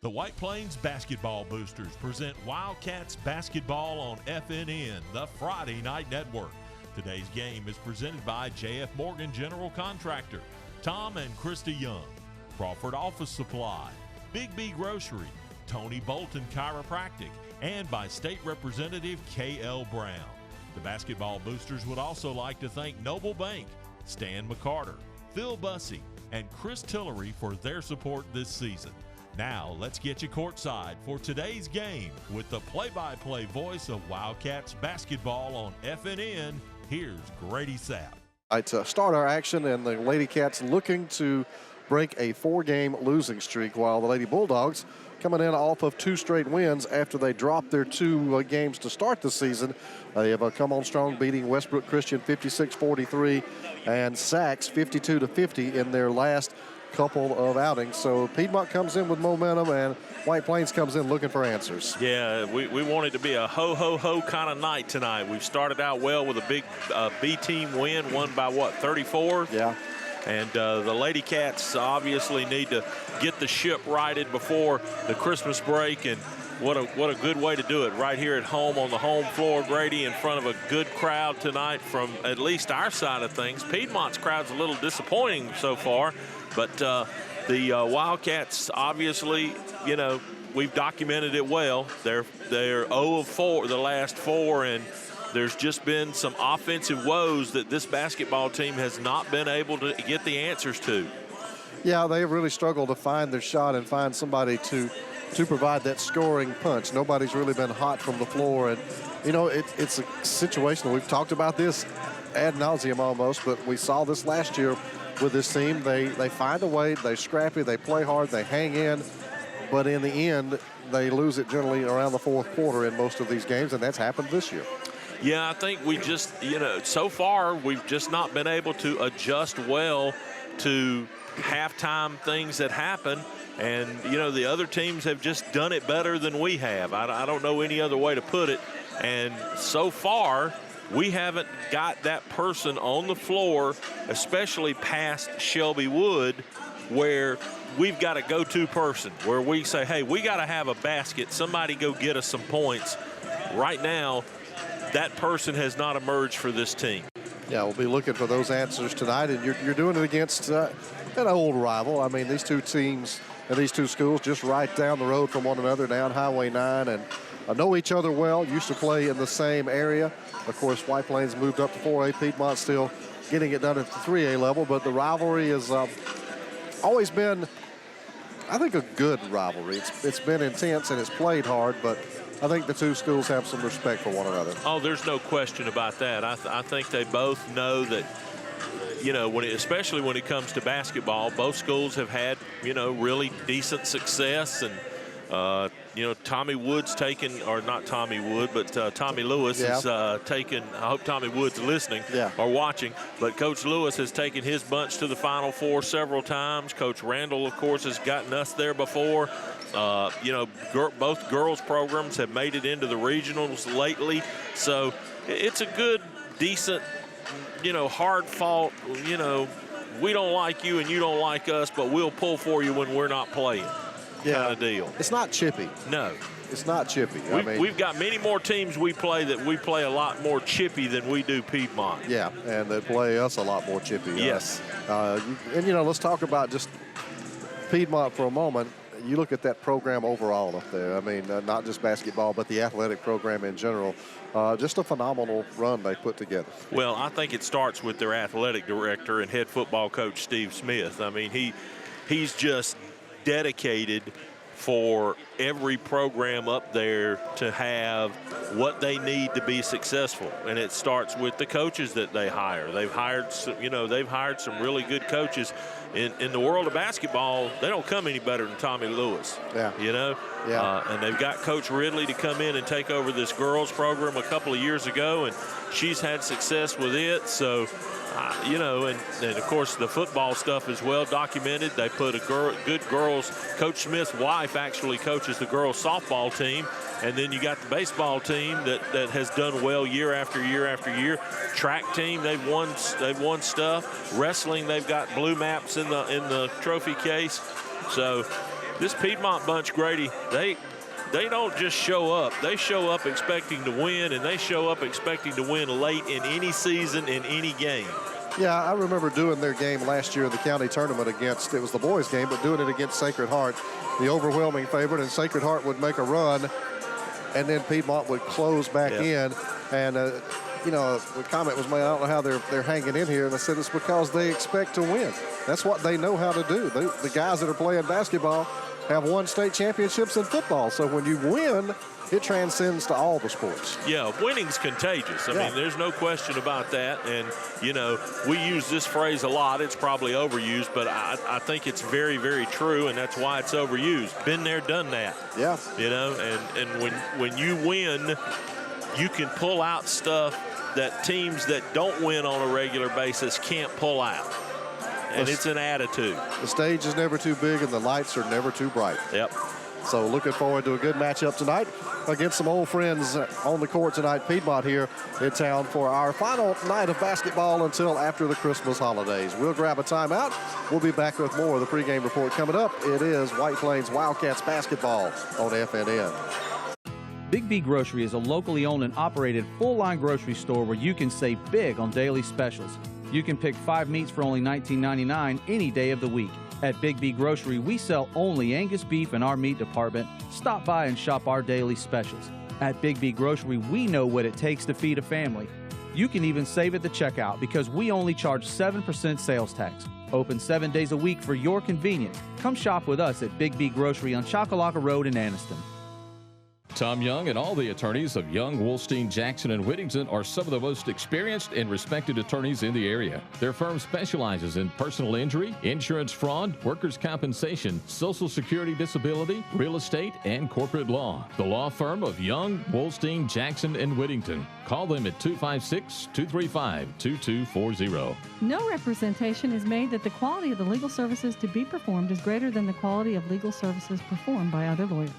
The White Plains Basketball Boosters present Wildcats basketball on FNN, the Friday Night Network. Today's game is presented by J.F. Morgan General Contractor, Tom and Krista Young, Crawford Office Supply, Big B Grocery, Tony Bolton Chiropractic, and by State Representative K.L. Brown. The basketball boosters would also like to thank Noble Bank, Stan McCarter, Phil Bussey, and Chris Tillery for their support this season. Now, let's get you courtside for today's game with the play-by-play voice of Wildcats basketball on FNN. Here's Grady Sapp. All right, to start our action, and the Ladycats looking to break a 4-game losing streak, while the Lady Bulldogs coming in off of 2 straight wins after they dropped their 2 games to start the season. They have come on strong, beating Westbrook Christian 56-43 and Sachs 52-50 in their last couple of outings. So Piedmont comes in with momentum, and White Plains comes in looking for answers. Yeah, we want it to be a ho-ho-ho kind of night tonight. We've started out well with a big B-team win, won by, what, 34? Yeah. And the Ladycats obviously need to get the ship righted before the Christmas break, and what a good way to do it right here at home on the home floor, Grady, in front of a good crowd tonight from at least our side of things. Piedmont's crowd's a little disappointing so far, but the Wildcats obviously, you know, we've documented it well. They're 0 of 4 the last 4, and there's just been some offensive woes that this basketball team has not been able to get the answers to. Yeah, they've really struggled to find their shot and find somebody to provide that scoring punch. Nobody's really been hot from the floor, and you know, it's a situation, we've talked about this ad nauseum almost, but we saw this last year with this team. They find a way, they're scrappy, they play hard, they hang in, but in the end, they lose it generally around the 4th quarter in most of these games, and that's happened this year. Yeah, I think we just, you know, so far we've just not been able to adjust well to halftime things that happen. And, you know, the other teams have just done it better than we have. I don't know any other way to put it. And so far, we haven't got that person on the floor, especially past Shelby Wood, where we've got a go-to person, where we say, hey, we got to have a basket. Somebody go get us some points. Right now, that person has not emerged for this team. Yeah, we'll be looking for those answers tonight, and you're doing it against an old rival. I mean, these 2 teams and these 2 schools just right down the road from one another, down Highway 9, and know each other well, used to play in the same area. Of course, White Plains moved up to 4A. Piedmont still getting it done at the 3A level, but the rivalry has always been, I think, a good rivalry. It's been intense and it's played hard, but I think the 2 schools have some respect for one another. Oh, there's no question about that. I think they both know that, you know, especially when it comes to basketball, both schools have had, you know, really decent success. And, you know, Tommy Wood's taken, or not Tommy Wood, but Tommy Lewis has taken, I hope Tommy Wood's listening or watching, but Coach Lewis has taken his bunch to the Final Four several times. Coach Randall, of course, has gotten us there before. You know, both girls programs have made it into the regionals lately. So it's a good, decent, you know, hard-fought, you know, we don't like you and you don't like us, but we'll pull for you when we're not playing kind of deal. It's not chippy. No. It's not chippy. We've got many more teams we play that we play a lot more chippy than we do Piedmont. Yeah, and they play us a lot more chippy. Yes. And, you know, let's talk about just Piedmont for a moment. You look at that program overall up there. I mean, not just basketball, but the athletic program in general. Just a phenomenal run they put together. Well, I think it starts with their athletic director and head football coach, Steve Smith. I mean, he's just dedicated for every program up there to have what they need to be successful, and it starts with the coaches that they hire. They've hired some, you know, they've hired some really good coaches. In the world of basketball, they don't come any better than Tommy Lewis. Yeah. You know? Yeah. And they've got Coach Ridley to come in and take over this girls program a couple of years ago, and she's had success with it. So, you know, and of course the football stuff is well documented. They put a good girls. Coach Smith's wife actually coaches the girls softball team, and then you got the baseball team that has done well year after year after year. Track team, they've won stuff. Wrestling, they've got blue maps in the trophy case. So this Piedmont bunch, Grady, they don't just show up. They show up expecting to win, and they show up expecting to win late in any season, in any game. Yeah, I remember doing their game last year in the county tournament against, it was the boys' game, but doing it against Sacred Heart, the overwhelming favorite, and Sacred Heart would make a run, and then Piedmont would close back in. And, you know, the comment was made, I don't know how they're hanging in here, and I said it's because they expect to win. That's what they know how to do. The guys that are playing basketball have won state championships in football, so when you win, it transcends to all the sports. Yeah, winning's contagious. I mean, there's no question about that. And, you know, we use this phrase a lot. It's probably overused, but I think it's very, very true, and that's why it's overused. Been there, done that. Yeah. You know, and when you win, you can pull out stuff that teams that don't win on a regular basis can't pull out. And it's an attitude. The stage is never too big, and the lights are never too bright. Yep. So looking forward to a good matchup tonight against some old friends on the court tonight. Piedmont here in town for our final night of basketball until after the Christmas holidays. We'll grab a timeout. We'll be back with more of the pregame report coming up. It is White Plains Wildcats basketball on FNN. Big B Grocery is a locally owned and operated full-line grocery store where you can save big on daily specials. You can pick 5 meats for only $19.99 any day of the week. At Big B Grocery, we sell only Angus beef in our meat department. Stop by and shop our daily specials. At Big B Grocery, we know what it takes to feed a family. You can even save at the checkout because we only charge 7% sales tax. Open 7 days a week for your convenience. Come shop with us at Big B Grocery on Chockalaka Road in Anniston. Tom Young and all the attorneys of Young, Wolstein, Jackson, and Whittington are some of the most experienced and respected attorneys in the area. Their firm specializes in personal injury, insurance fraud, workers' compensation, Social Security disability, real estate, and corporate law. The law firm of Young, Wolstein, Jackson, and Whittington. Call them at 256-235-2240. No representation is made that the quality of the legal services to be performed is greater than the quality of legal services performed by other lawyers.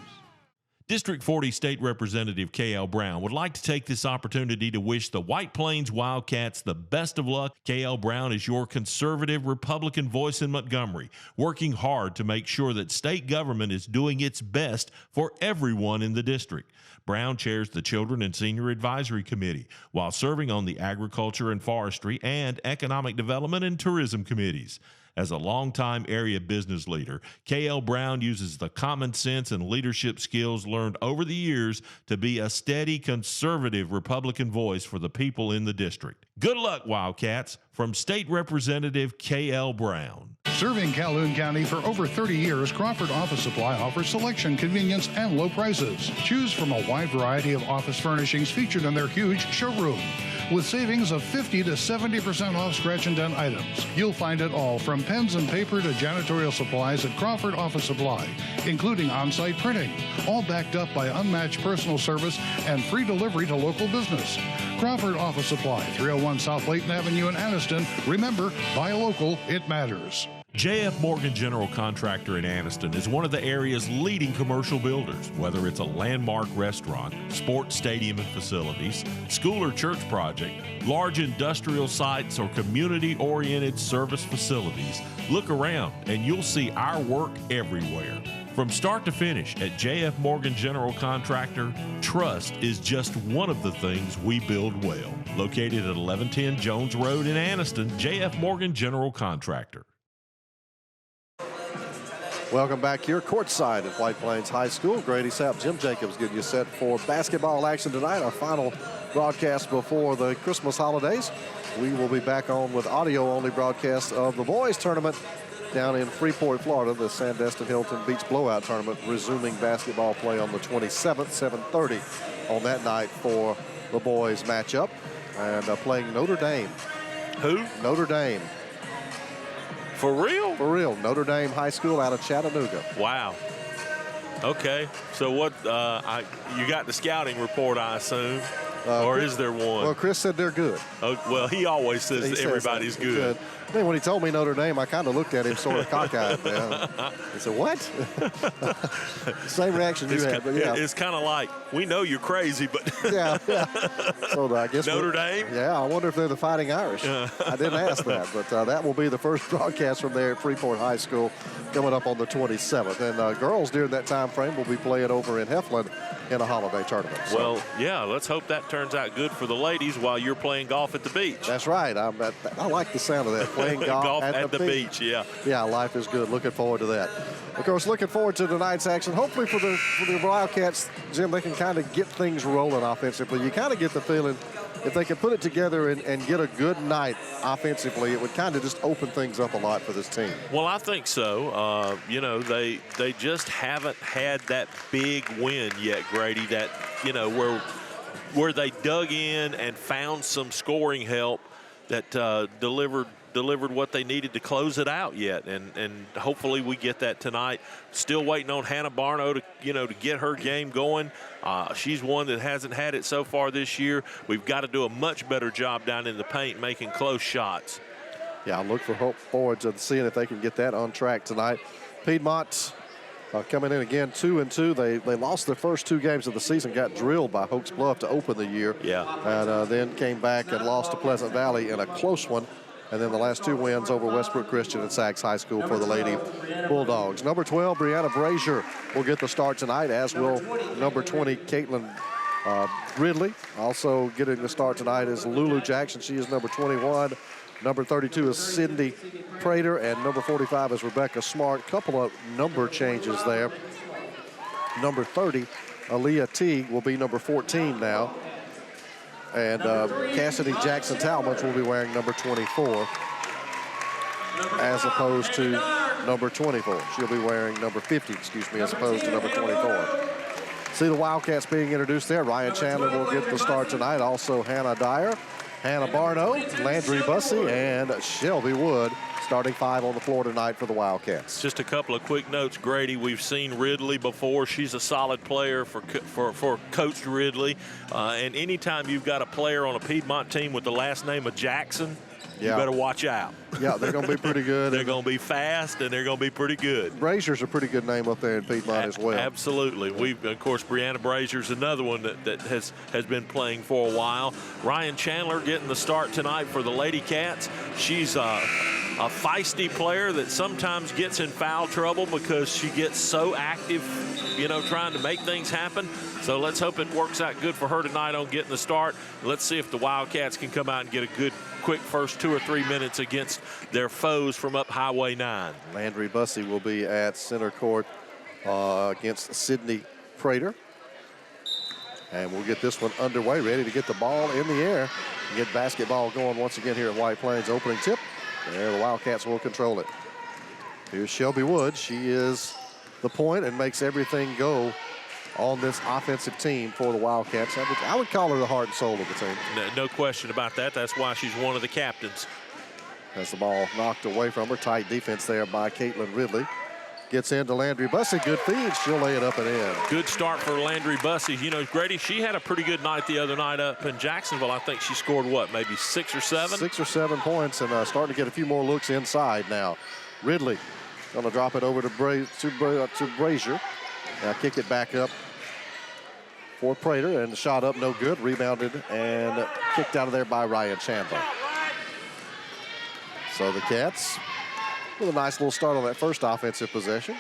District 40 State Representative K.L. Brown would like to take this opportunity to wish the White Plains Wildcats the best of luck. K.L. Brown is your conservative Republican voice in Montgomery, working hard to make sure that state government is doing its best for everyone in the district. Brown chairs the Children and Senior Advisory Committee while serving on the Agriculture and Forestry and Economic Development and Tourism Committees. As a longtime area business leader, K.L. Brown uses the common sense and leadership skills learned over the years to be a steady, conservative Republican voice for the people in the district. Good luck, Wildcats, from State Representative K.L. Brown. Serving Calhoun County for over 30 years, Crawford Office Supply offers selection, convenience, and low prices. Choose from a wide variety of office furnishings featured in their huge showroom. With savings of 50 to 70% off scratch and dent items. You'll find it all from pens and paper to janitorial supplies at Crawford Office Supply, including on-site printing, all backed up by unmatched personal service and free delivery to local business. Crawford Office Supply, 301 South Layton Avenue in Anniston. Remember, buy local, it matters. J.F. Morgan General Contractor in Anniston is one of the area's leading commercial builders. Whether it's a landmark restaurant, sports stadium and facilities, school or church project, large industrial sites, or community-oriented service facilities, look around and you'll see our work everywhere. From start to finish at J.F. Morgan General Contractor, trust is just one of the things we build well. Located at 1110 Jones Road in Anniston, J.F. Morgan General Contractor. Welcome back here courtside at White Plains High School. Grady Sapp, Jim Jacobs getting you set for basketball action tonight, our final broadcast before the Christmas holidays. We will be back on with audio-only broadcast of the boys tournament down in Freeport, Florida, the Sandestin Hilton Beach Blowout Tournament, resuming basketball play on the 27th, 7:30 on that night for the boys matchup. And playing Notre Dame. Who? Notre Dame. For real? For real. Notre Dame High School out of Chattanooga. Wow. Okay. So what, you got the scouting report, I assume? Or is there one? Well, Chris said they're good. Oh, well, he always says everybody's good. Then when he told me Notre Dame, I kind of looked at him sort of cockeyed. He said, what? Same reaction you had. But yeah. It's kind of like, we know you're crazy, but. yeah. So I guess Notre Dame? Yeah, I wonder if they're the Fighting Irish. I didn't ask that, but that will be the first broadcast from there at Freeport High School coming up on the 27th. And girls during that time frame will be playing over in Heflin in a holiday tournament. So. Well, yeah, let's hope that turns out good for the ladies while you're playing golf at the beach. That's right. I like the sound of that, playing golf at the beach. Yeah. Yeah, life is good. Looking forward to that. Of course, looking forward to tonight's action. Hopefully for the Wildcats, Jim, they can kind of get things rolling offensively. You kind of get the feeling if they can put it together and get a good night offensively, it would kind of just open things up a lot for this team. Well, I think so. You know, they just haven't had that big win yet, Grady, that, you know, where they dug in and found some scoring help that delivered what they needed to close it out yet, and hopefully we get that tonight. Still waiting on Hannah Barno to get her game going. She's one that hasn't had it so far this year. We've got to do a much better job down in the paint making close shots. Yeah, I look forward to seeing if they can get that on track tonight. Piedmont coming in again 2-2. They lost their first 2 games of the season, got drilled by Oaks Bluff to open the year. Yeah. And then came back and lost to Pleasant Valley in a close one. And then the last 2 wins over Westbrook Christian and Sachs High School for the Lady Bulldogs. Number 12, Brianna Brazier will get the start tonight, as will number 20, Caitlin Ridley. Also getting the start tonight is Lulu Jackson. She is number 21. Number 32 is Cindy Prater, and number 45 is Rebecca Smart. Couple of number changes there. Number 30, Aaliyah Teague, will be number 14 now. And Cassidy Jackson Talmadge will be wearing number 24 as opposed to number 24. She'll be wearing number 50, as opposed to number 24. See the Wildcats being introduced there. Ryan Chandler will get the start tonight. Also Hannah Dyer, Hannah Barno, Landry Bussey, and Shelby Wood starting 5 on the floor tonight for the Wildcats. Just a couple of quick notes, Grady. We've seen Ridley before. She's a solid player for Coach Ridley. And anytime you've got a player on a Piedmont team with the last name of Jackson, you better watch out. Yeah, they're going to be pretty good. They're going to be fast, and they're going to be pretty good. Brazier's a pretty good name up there in Piedmont as well. Absolutely. Of course, Brianna Brazier's another one that has been playing for a while. Ryan Chandler getting the start tonight for the Ladycats. She's a feisty player that sometimes gets in foul trouble because she gets so active, trying to make things happen. So let's hope it works out good for her tonight on getting the start. Let's see if the Wildcats can come out and get a good, quick first 2 or 3 minutes against their foes from up Highway 9. Landry Bussey will be at center court against Sydney Prater. And we'll get this one underway, ready to get the ball in the air and get basketball going once again here at White Plains. Opening tip. There, the Wildcats will control it. Here's Shelby Wood. She is the point and makes everything go on this offensive team for the Wildcats. I would call her the heart and soul of the team. No question about that. That's why she's one of the captains. As the ball knocked away from her. Tight defense there by Caitlin Ridley. Gets into Landry Bussey. Good feed. She'll lay it up and in. Good start for Landry Bussey. Grady, she had a pretty good night the other night up in Jacksonville. I think she scored, maybe 6 or 7? 6 or 7 points, and starting to get a few more looks inside now. Ridley going to drop it over to Brazier. Now kick it back up for Prater, and the shot up, no good. Rebounded and kicked out of there by Ryan Chandler. So the Cats with a nice little start on that first offensive possession.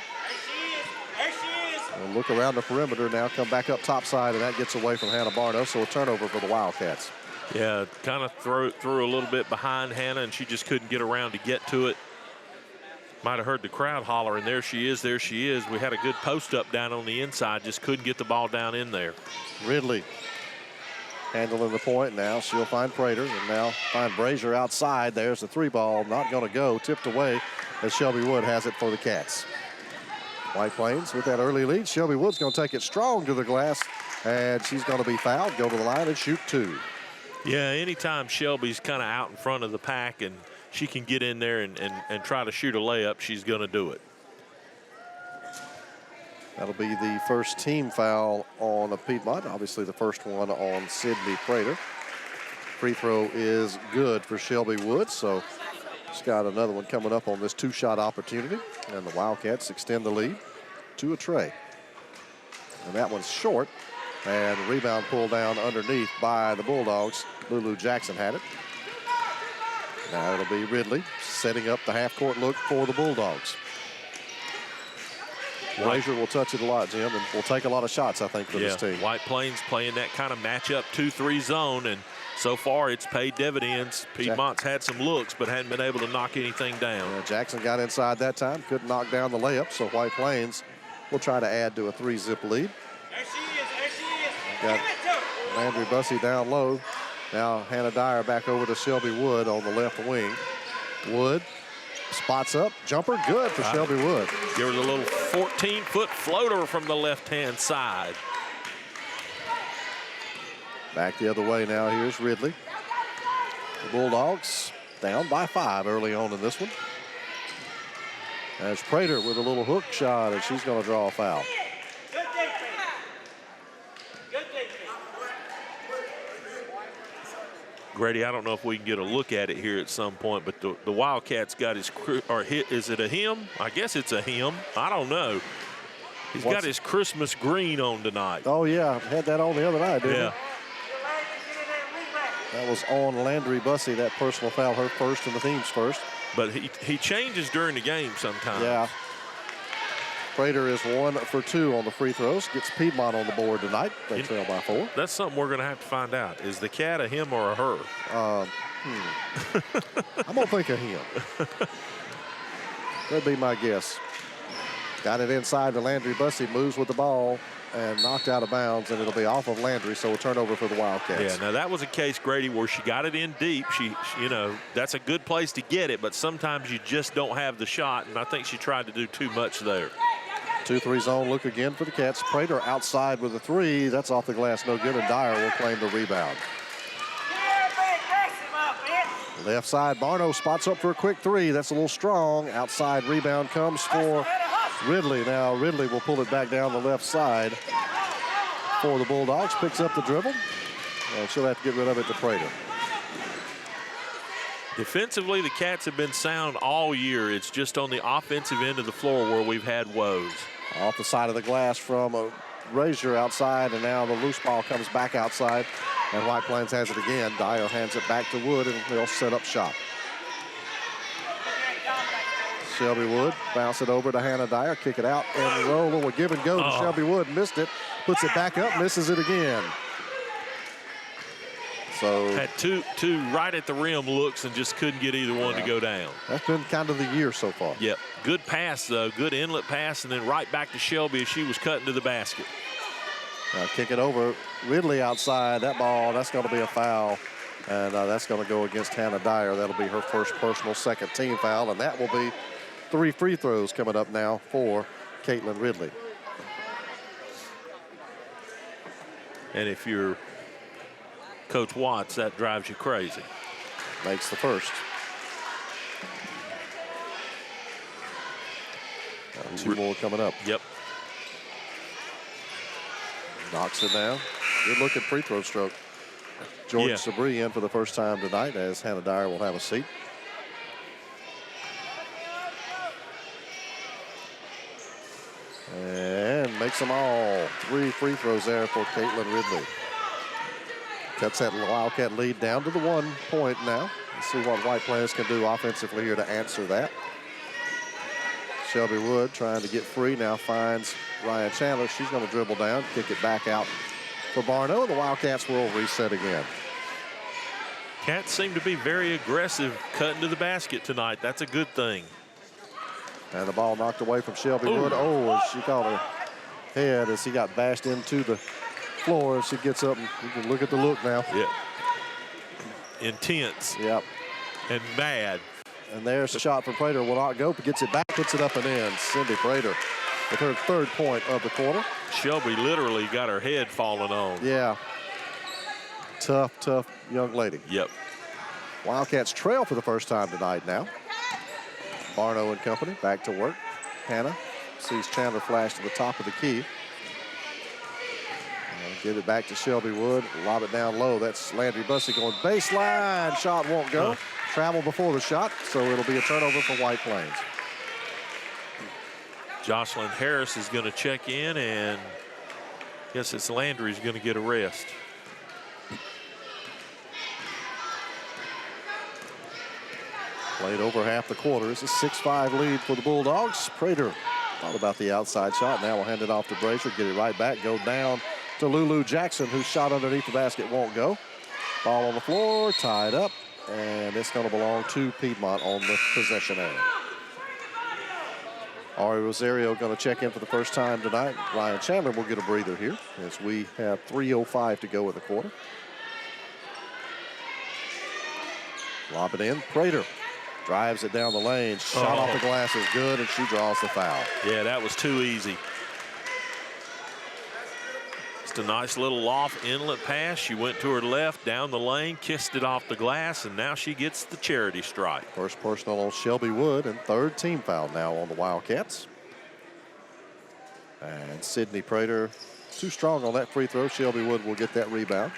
And look around the perimeter now, come back up top side, and that gets away from Hannah Barno, so a turnover for the Wildcats. Yeah, kind of threw a little bit behind Hannah, and she just couldn't get around to get to it. Might have heard the crowd hollering, there she is, there she is. We had a good post up down on the inside, just couldn't get the ball down in there. Ridley handling the point now. She'll find Prater and now find Brazier outside. There's the 3 ball, not going to go, tipped away as Shelby Wood has it for the Cats. White Plains with that early lead. Shelby Wood's going to take it strong to the glass, and she's going to be fouled, go to the line and shoot 2. Yeah, anytime Shelby's kind of out in front of the pack and she can get in there and try to shoot a layup, she's going to do it. That'll be the first team foul on the Piedmont. Obviously the first one on Sydney Prater. Free throw is good for Shelby Woods, so she's got another one coming up on this 2-shot opportunity. And the Wildcats extend the lead to a tray. And that one's short. And the rebound pulled down underneath by the Bulldogs. Lulu Jackson had it. Now it'll be Ridley setting up the half-court look for the Bulldogs. Frazier will touch it a lot, Jim, and will take a lot of shots, I think, for this team. White Plains playing that kind of matchup 2-3 zone, and so far it's paid dividends. Piedmont's had some looks, but hadn't been able to knock anything down. Yeah, Jackson got inside that time, couldn't knock down the layup, so White Plains will try to add to a 3-zip lead. There she is. Got Landry Bussey down low. Now Hannah Dyer back over to Shelby Wood on the left wing. Wood spots up, jumper, good for Shelby Wood. Give her the little 14-foot floater from the left-hand side. Back the other way now, here's Ridley. The Bulldogs down by 5 early on in this one. As Prater with a little hook shot, and she's going to draw a foul. Grady, I don't know if we can get a look at it here at some point, but the Wildcats got his, or is it a him? I guess it's a him. I don't know. He's got his Christmas green on tonight. Oh, yeah. Had that on the other night, didn't he? That was on Landry Bussey, that personal foul, her first and the team's first. But he changes during the game sometimes. Yeah. Prater is 1 for 2 on the free throws. Gets Piedmont on the board tonight. They trail by 4. That's something we're going to have to find out. Is the cat a him or a her? I'm going to think of him. That'd be my guess. Got it inside to Landry Bussey, moves with the ball and knocked out of bounds, and it'll be off of Landry, so a turnover for the Wildcats. Yeah, now that was a case, Grady, where she got it in deep. You know, that's a good place to get it, but sometimes you just don't have the shot, and I think she tried to do too much there. 2-3 zone look again for the Cats. Prater outside with a 3. That's off the glass, no good, and Dyer will claim the rebound. Left side, Barno spots up for a quick 3. That's a little strong. Outside rebound comes for Ridley. Now Ridley will pull it back down the left side for the Bulldogs. Picks up the dribble, and she'll have to get rid of it to Prater. Defensively, the Cats have been sound all year. It's just on the offensive end of the floor where we've had woes. Off the side of the glass from a Frazier outside, and now the loose ball comes back outside, and White Plains has it again. Dyer hands it back to Wood, and they'll set up shop. Shelby Wood bounce it over to Hannah Dyer, kick it out, and roll a little give and go to Shelby Wood. Missed it, puts it back up, misses it again. So had two right at the rim looks and just couldn't get either one to go down. That's been kind of the year so far. Yep. Good pass, though. Good inlet pass, and then right back to Shelby as she was cutting to the basket. Now kick it over. Ridley outside. That ball, that's going to be a foul. And that's going to go against Hannah Dyer. That'll be her first personal second team foul. And that will be 3 free throws coming up now for Caitlin Ridley. And if you're Coach Watts, that drives you crazy. Makes the first. 2 more coming up. Yep. Knocks it down. Good looking free throw stroke. George Sabri in for the first time tonight, as Hannah Dyer will have a seat. And makes them all. 3 free throws there for Caitlin Ridley. Cuts that Wildcat lead down to the 1 point now. Let's see what White Plains can do offensively here to answer that. Shelby Wood trying to get free now, finds Ryan Chandler. She's going to dribble down, kick it back out for Barno. The Wildcats will reset again. Cats seem to be very aggressive cutting to the basket tonight. That's a good thing. And the ball knocked away from Shelby Wood. Oh, she caught her head as he got bashed into the floor. She gets up, and you can look at the look now. Yeah. Intense. Yep. And mad. And there's a shot from Prater. Will not go, but gets it back, puts it up and in. Cindy Prater with her 3rd point of the quarter. Shelby literally got her head falling on. Yeah. Tough young lady. Yep. Wildcats trail for the first time tonight now. Barno and company back to work. Hannah Sees Chandler flash to the top of the key. Give it back to Shelby Wood. Lob it down low. That's Landry Bussey going baseline. Shot won't go. Travel before the shot, so it'll be a turnover for White Plains. Jocelyn Harris is going to check in, and I guess it's Landry's going to get a rest. Played over half the quarter. It's a 6-5 lead for the Bulldogs. Prater thought about the outside shot. Now we'll hand it off to Brazier. Get it right back. Go down to Lulu Jackson, whose shot underneath the basket won't go. Ball on the floor, tied up, and it's going to belong to Piedmont on the possession area. Ari Rosario going to check in for the first time tonight. Ryan Chandler will get a breather here as we have 3:05 to go in the quarter. Lob it in. Prater drives it down the lane. Shot off the glass is good, and she draws the foul. Yeah, that was too easy. Just a nice little off inlet pass. She went to her left, down the lane, kissed it off the glass, and now she gets the charity strike. First personal on Shelby Wood, and third team foul now on the Wildcats. And Sydney Prater too strong on that free throw. Shelby Wood will get that rebound.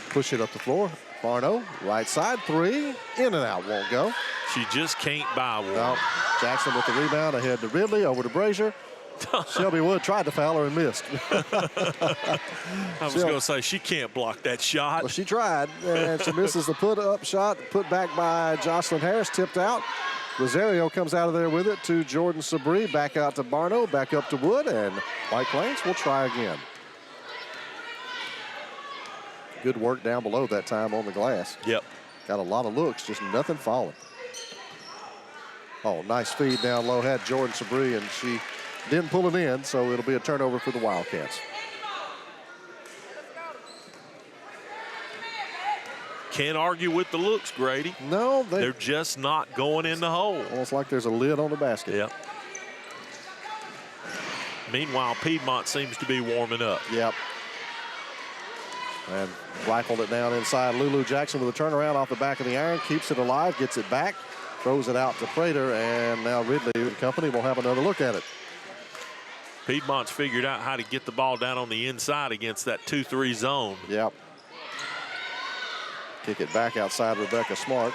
Push it up the floor. Barno, right side, three, in and out, won't go. She just can't buy one. No. Jackson with the rebound, ahead to Ridley, over to Brazier. Shelby Wood tried to foul her and missed. I was going to say, she can't block that shot. Well, she tried, and she misses the put-up shot, put back by Jocelyn Harris, tipped out. Rosario comes out of there with it to Jordan Sabri, back out to Barno, back up to Wood, and White Plains will try again. Good work down below that time on the glass. Yep. Got a lot of looks, just nothing falling. Oh, nice feed down low, had Jordan Sabri, and she didn't pull it in, so it'll be a turnover for the Wildcats. Can't argue with the looks, Grady. No, they're just not going in the hole. Almost like there's a lid on the basket. Yep. Meanwhile, Piedmont seems to be warming up. Yep. And rifled it down inside. Lulu Jackson with a turnaround off the back of the iron, keeps it alive, gets it back, throws it out to Prater, and now Ridley and company will have another look at it. Piedmont's figured out how to get the ball down on the inside against that 2-3 zone. Yep. Kick it back outside Rebecca Smart.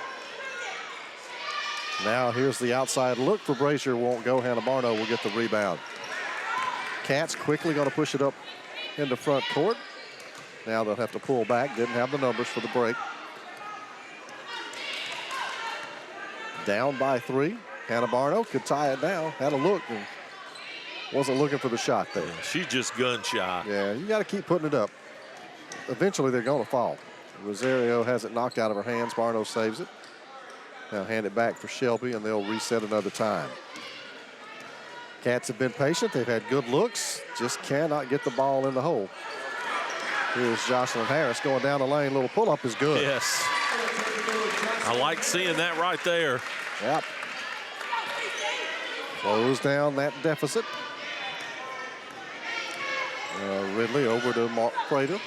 Now here's the outside look for Brazier, won't go. Hannah Barno will get the rebound. Cats quickly going to push it up into front court. Now they'll have to pull back. Didn't have the numbers for the break. Down by 3. Hannah Barno could tie it down. Had a look and wasn't looking for the shot there. Yeah, she's just gun shy. Yeah, you got to keep putting it up. Eventually they're going to fall. Rosario has it knocked out of her hands. Barno saves it. Now hand it back for Shelby, and they'll reset another time. Cats have been patient. They've had good looks. Just cannot get the ball in the hole. Here's Jocelyn Harris going down the lane. Little pull-up is good. Yes. I like seeing that right there. Yep. Close down that deficit. Ridley over to Prater.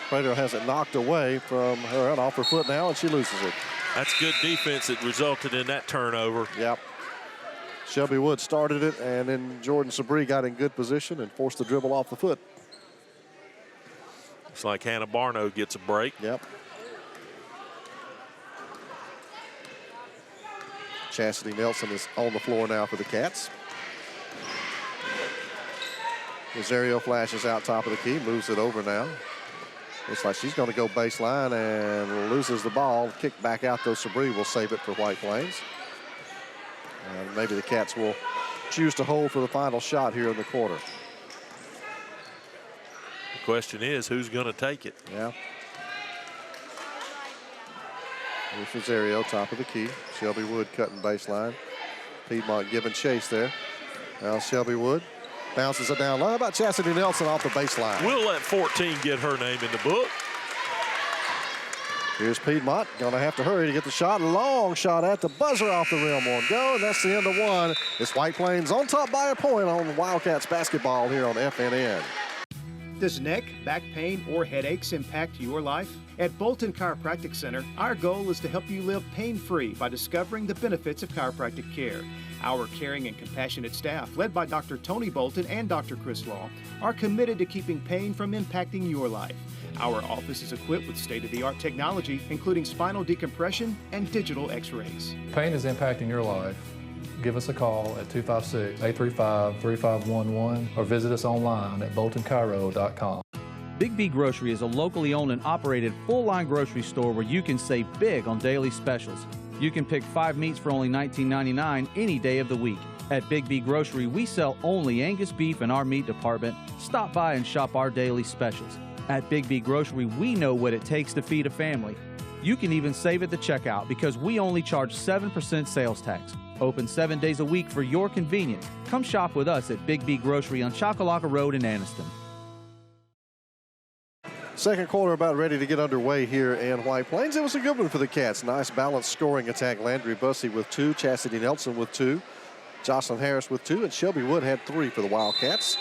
Prater has it knocked away from her and off her foot now, and she loses it. That's good defense that resulted in that turnover. Yep. Shelby Wood started it, and then Jordan Sabri got in good position and forced the dribble off the foot. Looks like Hannah Barno gets a break. Yep. Chastity Nelson is on the floor now for the Cats. Rosario flashes out top of the key, moves it over now. Looks like she's going to go baseline and loses the ball. Kick back out, though. Sabri will save it for White Plains. And maybe the Cats will choose to hold for the final shot here in the quarter. The question is, who's going to take it? Yeah. Here's Rosario, top of the key. Shelby Wood cutting baseline. Piedmont giving chase there. Now Shelby Wood bounces it down low. How about Chastity Nelson off the baseline? We'll let 14 get her name in the book. Here's Piedmont, gonna have to hurry to get the shot. Long shot at the buzzer, off the rim, won't go, and that's the end of one. It's White Plains on top by a point on Wildcats basketball here on FNN. Does neck, back pain, or headaches impact your life? At Bolton Chiropractic Center, our goal is to help you live pain-free by discovering the benefits of chiropractic care. Our caring and compassionate staff, led by Dr. Tony Bolton and Dr. Chris Law, are committed to keeping pain from impacting your life. Our office is equipped with state-of-the-art technology, including spinal decompression and digital x-rays. Pain is impacting your life. Give us a call at 256-835-3511 or visit us online at boltoncairo.com. Big B Grocery is a locally owned and operated full-line grocery store where you can save big on daily specials. You can pick 5 meats for only $19.99 any day of the week. At Big B Grocery, we sell only Angus beef in our meat department. Stop by and shop our daily specials. At Big B Grocery, we know what it takes to feed a family. You can even save at the checkout because we only charge 7% sales tax. Open 7 days a week for your convenience. Come shop with us at Big B Grocery on Chocolaca Road in Anniston. Second quarter about ready to get underway here in White Plains. It was a good one for the Cats. Nice balanced scoring attack. Landry Bussey with 2, Chastity Nelson with 2, Jocelyn Harris with 2, and Shelby Wood had 3 for the Wildcats.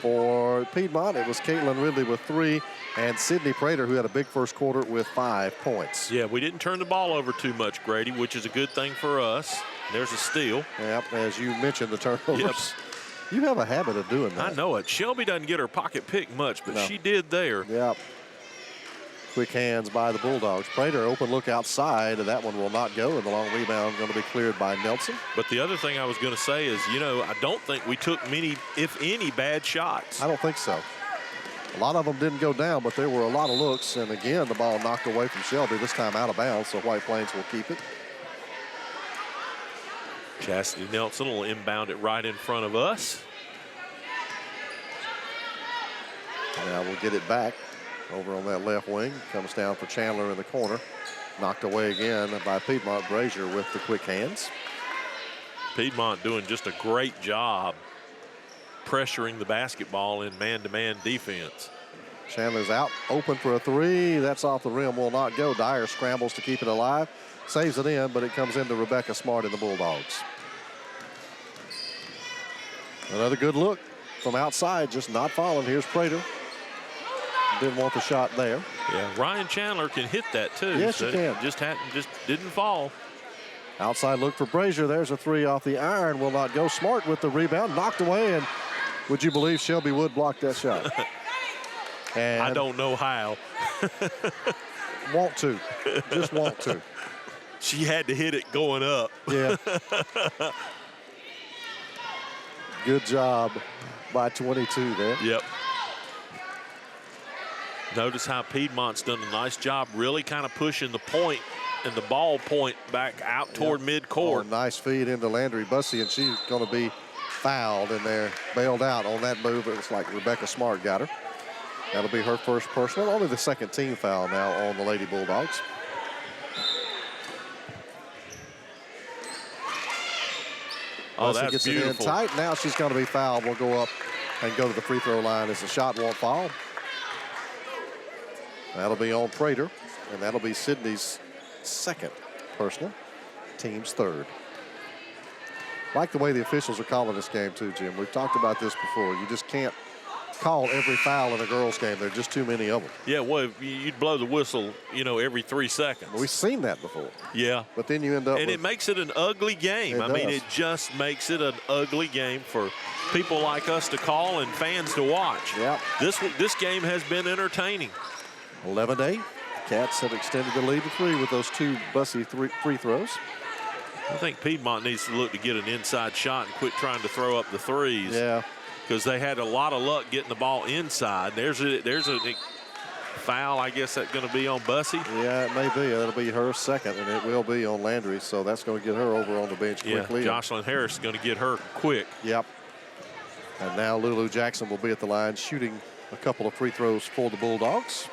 For Piedmont, it was Caitlin Ridley with 3, and Sydney Prater, who had a big first quarter with 5 points. Yeah, we didn't turn the ball over too much, Grady, which is a good thing for us. There's a steal. Yep, as you mentioned, the turnovers. Yep. You have a habit of doing that. I know it. Shelby doesn't get her pocket pick much, but she did there. Yep. Quick hands by the Bulldogs. Prater, open look outside, and that one will not go, and the long rebound going to be cleared by Nelson. But the other thing I was going to say is, I don't think we took many, if any, bad shots. I don't think so. A lot of them didn't go down, but there were a lot of looks, and again, the ball knocked away from Shelby, this time out of bounds, so White Plains will keep it. Chastity Nelson will inbound it right in front of us. Now we'll get it back over on that left wing. Comes down for Chandler in the corner. Knocked away again by Piedmont. Brazier with the quick hands. Piedmont doing just a great job pressuring the basketball in man-to-man defense. Chandler's out, open for a 3. That's off the rim, will not go. Dyer scrambles to keep it alive. Saves it in, but it comes into Rebecca Smart in the Bulldogs. Another good look from outside, just not falling. Here's Prater. Didn't want the shot there. Yeah, Ryan Chandler can hit that too. Yes, he can. Just didn't fall. Outside look for Brazier. There's a 3 off the iron. Will not go. Smart with the rebound. Knocked away, and would you believe Shelby Wood blocked that shot? And I don't know how. Want to. Just want to. She had to hit it going up. Yeah. Good job by 22 there. Yep. Notice how Piedmont's done a nice job really kind of pushing the point and the ball point back out toward midcourt. Nice feed into Landry Bussey, and she's going to be fouled in there, bailed out on that move. It looks like Rebecca Smart got her. That'll be her first personal, only the second team foul now on the Lady Bulldogs. Oh, Bussey that's gets beautiful. It in tight. Now she's going to be fouled. We'll go up and go to the free throw line as the shot won't fall. That'll be on Prater, and that'll be Sydney's second personal, team's third. Like the way the officials are calling this game too, Jim. We've talked about this before. You just can't call every foul in a girls' game. There are just too many of them. Yeah, well, you'd blow the whistle, every 3 seconds. We've seen that before. Yeah. But then you end up and it makes it an ugly game. I mean, it just makes it an ugly game for people like us to call and fans to watch. Yeah. This game has been entertaining. 11-8. Cats have extended the lead to 3 with those 2 Bussey free throws. I think Piedmont needs to look to get an inside shot and quit trying to throw up the threes. Yeah. Because they had a lot of luck getting the ball inside. There's a foul, I guess that's going to be on Bussey. Yeah, it may be. That'll be her second, and it will be on Landry. So that's going to get her over on the bench quickly. Yeah, Jocelyn Harris is going to get her quick. Yep. And now Lulu Jackson will be at the line shooting a couple of free throws for the Bulldogs.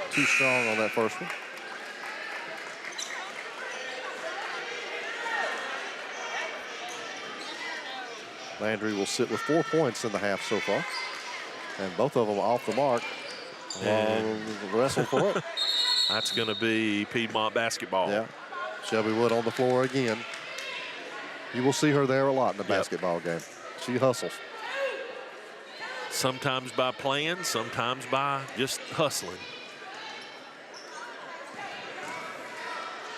Too strong on that first one. Landry will sit with 4 points in the half so far. And both of them off the mark. And wrestle for it. That's going to be Piedmont basketball. Yeah. Shelby Wood on the floor again. You will see her there a lot in the basketball game. She hustles. Sometimes by playing, sometimes by just hustling.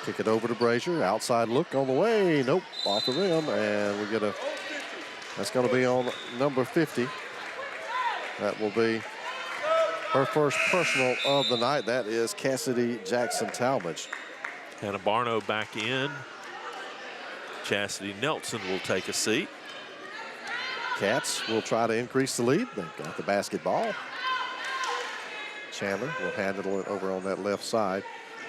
Kick it over to Brazier. Outside look on the way. Nope, off the rim. And we get that's going to be on number 50. That will be her first personal of the night. That is Cassidy Jackson-Talmadge. Hannah Barno back in. Chastity Nelson will take a seat. Cats will try to increase the lead. They've got the basketball. Chandler will handle it over on that left side.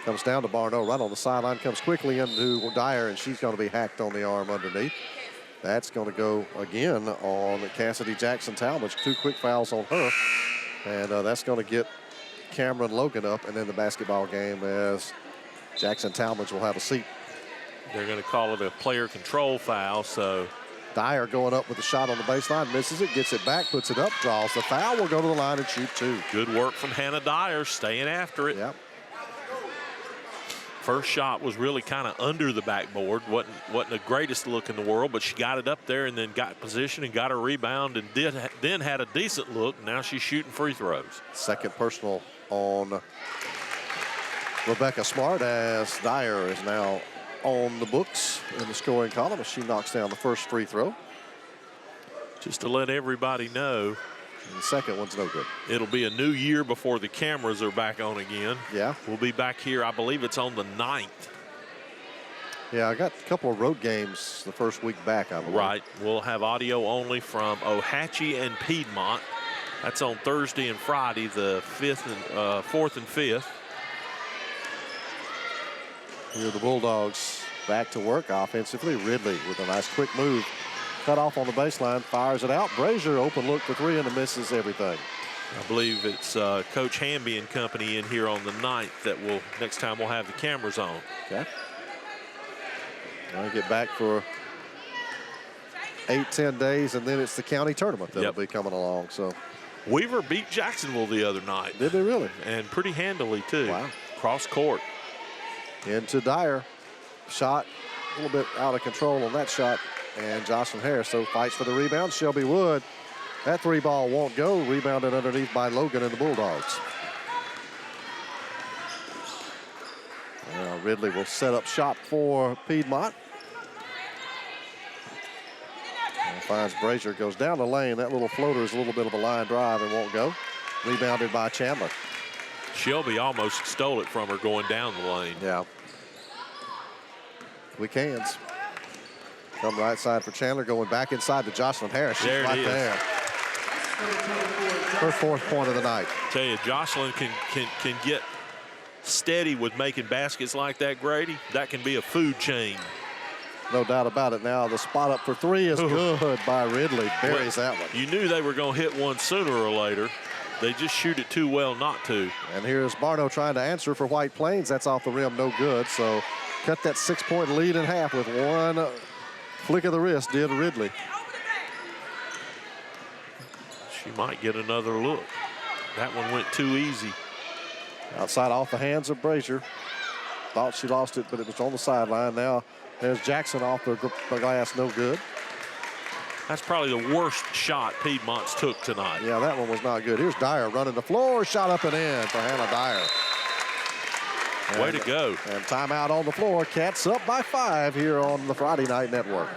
Comes down to Barno right on the sideline. Comes quickly into Dyer, and she's going to be hacked on the arm underneath. That's going to go again on Cassidy Jackson-Talmadge. 2 quick fouls on her. And that's going to get Cameron Logan up and in the basketball game as Jackson-Talmadge will have a seat. They're going to call it a player control foul, so. Dyer going up with a shot on the baseline, misses it, gets it back, puts it up, draws the foul, will go to the line and shoot 2. Good work from Hannah Dyer, staying after it. Yep. First shot was really kind of under the backboard. Wasn't the greatest look in the world, but she got it up there and then got position and got a rebound and then had a decent look. Now she's shooting free throws. Second personal on Rebecca Smart as Dyer is now on the books in the scoring column as she knocks down the first free throw. Just to let everybody know, and the second one's no good. It'll be a new year before the cameras are back on again. Yeah. We'll be back here, I believe it's on the 9th. Yeah, I got a couple of road games the first week back, I believe. Right. We'll have audio only from Ohatchee and Piedmont. That's on Thursday and Friday, the 4th and 5th. Here are the Bulldogs back to work offensively. Ridley with a nice quick move. Cut off on the baseline, fires it out. Brazier open look for 3 and misses everything. I believe it's Coach Hamby and company in here on the 9th that next time we'll have the cameras on. Okay. I'll get back for 8-10 days, and then it's the county tournament that'll be coming along. So Weaver beat Jacksonville the other night. Did they really? And pretty handily, too. Wow. Cross court. Into Dyer. Shot a little bit out of control on that shot. And Jocelyn Harris, so fights for the rebound. Shelby Wood. That 3 ball won't go. Rebounded underneath by Logan and the Bulldogs. Now Ridley will set up shop for Piedmont. And finds Brazier, goes down the lane. That little floater is a little bit of a line drive and won't go. Rebounded by Chandler. Shelby almost stole it from her going down the lane. Yeah. Quick hands. Come right side for Chandler, going back inside to Jocelyn Harris. She's there right there. Her 4th point of the night. Tell you, Jocelyn can get steady with making baskets like that, Grady. That can be a food chain. No doubt about it. Now the spot up for 3 is good by Ridley. Buries that one. You knew they were going to hit one sooner or later. They just shoot it too well not to. And here's Barno trying to answer for White Plains. That's off the rim, no good. So cut that 6-point lead in half with one flick of the wrist, did Ridley. She might get another look. That one went too easy. Outside off the hands of Brazier. Thought she lost it, but it was on the sideline. Now there's Jackson off the glass, no good. That's probably the worst shot Piedmont's took tonight. Yeah, that one was not good. Here's Dyer running the floor, shot up and in for Hannah Dyer. Way to go. And timeout on the floor. Cats up by 5 here on the Friday Night Network.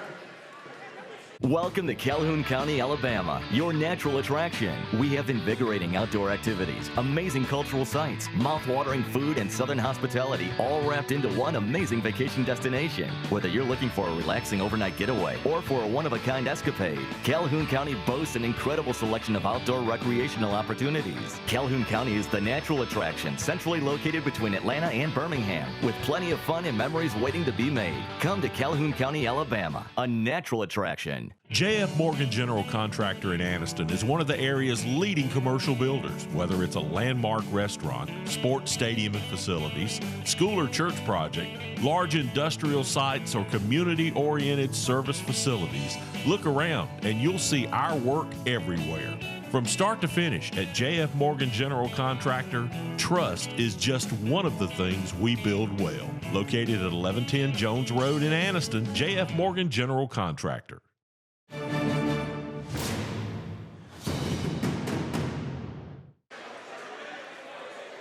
Welcome to Calhoun County, Alabama, your natural attraction. We have invigorating outdoor activities, amazing cultural sites, mouth-watering food, and southern hospitality, all wrapped into one amazing vacation destination. Whether you're looking for a relaxing overnight getaway or for a one-of-a-kind escapade, Calhoun County boasts an incredible selection of outdoor recreational opportunities. Calhoun County is the natural attraction, centrally located between Atlanta and Birmingham, with plenty of fun and memories waiting to be made. Come to Calhoun County, Alabama, a natural attraction. J.F. Morgan General Contractor in Anniston is one of the area's leading commercial builders. Whether it's a landmark restaurant, sports stadium and facilities, school or church project, large industrial sites, or community-oriented service facilities, look around and you'll see our work everywhere. From start to finish at J.F. Morgan General Contractor, trust is just one of the things we build well. Located at 1110 Jones Road in Anniston, J.F. Morgan General Contractor.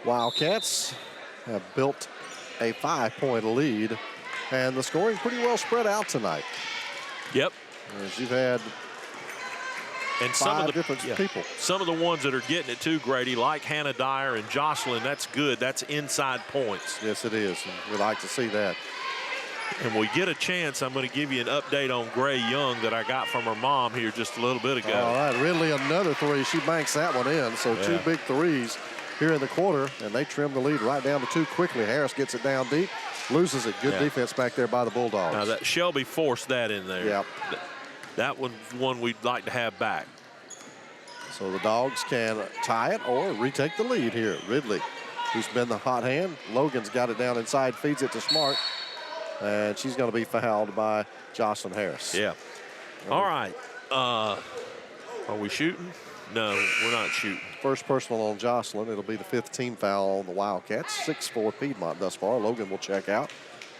Wildcats have built a 5-point lead. And the scoring pretty well spread out tonight. Yep. As you've had and some of the different people. Some of the ones that are getting it too, Grady, like Hannah Dyer and Jocelyn, that's good. That's inside points. Yes, it is. And we like to see that. And we get a chance, I'm going to give you an update on Gray Young that I got from her mom here just a little bit ago. All right, Ridley, another three. She banks that one in. So 2 big threes here in the quarter, and they trim the lead right down to 2 quickly. Harris gets it down deep, loses it. Good defense back there by the Bulldogs. Now, that Shelby forced that in there. Yep. That one's one we'd like to have back. So the Dogs can tie it or retake the lead here. Ridley, who's been the hot hand. Logan's got it down inside, feeds it to Smart. And she's going to be fouled by Jocelyn Harris. Yeah. All right. Are we shooting? No, we're not shooting. First personal on Jocelyn. It'll be the 5th team foul on the Wildcats. 6-4 Piedmont thus far. Logan will check out.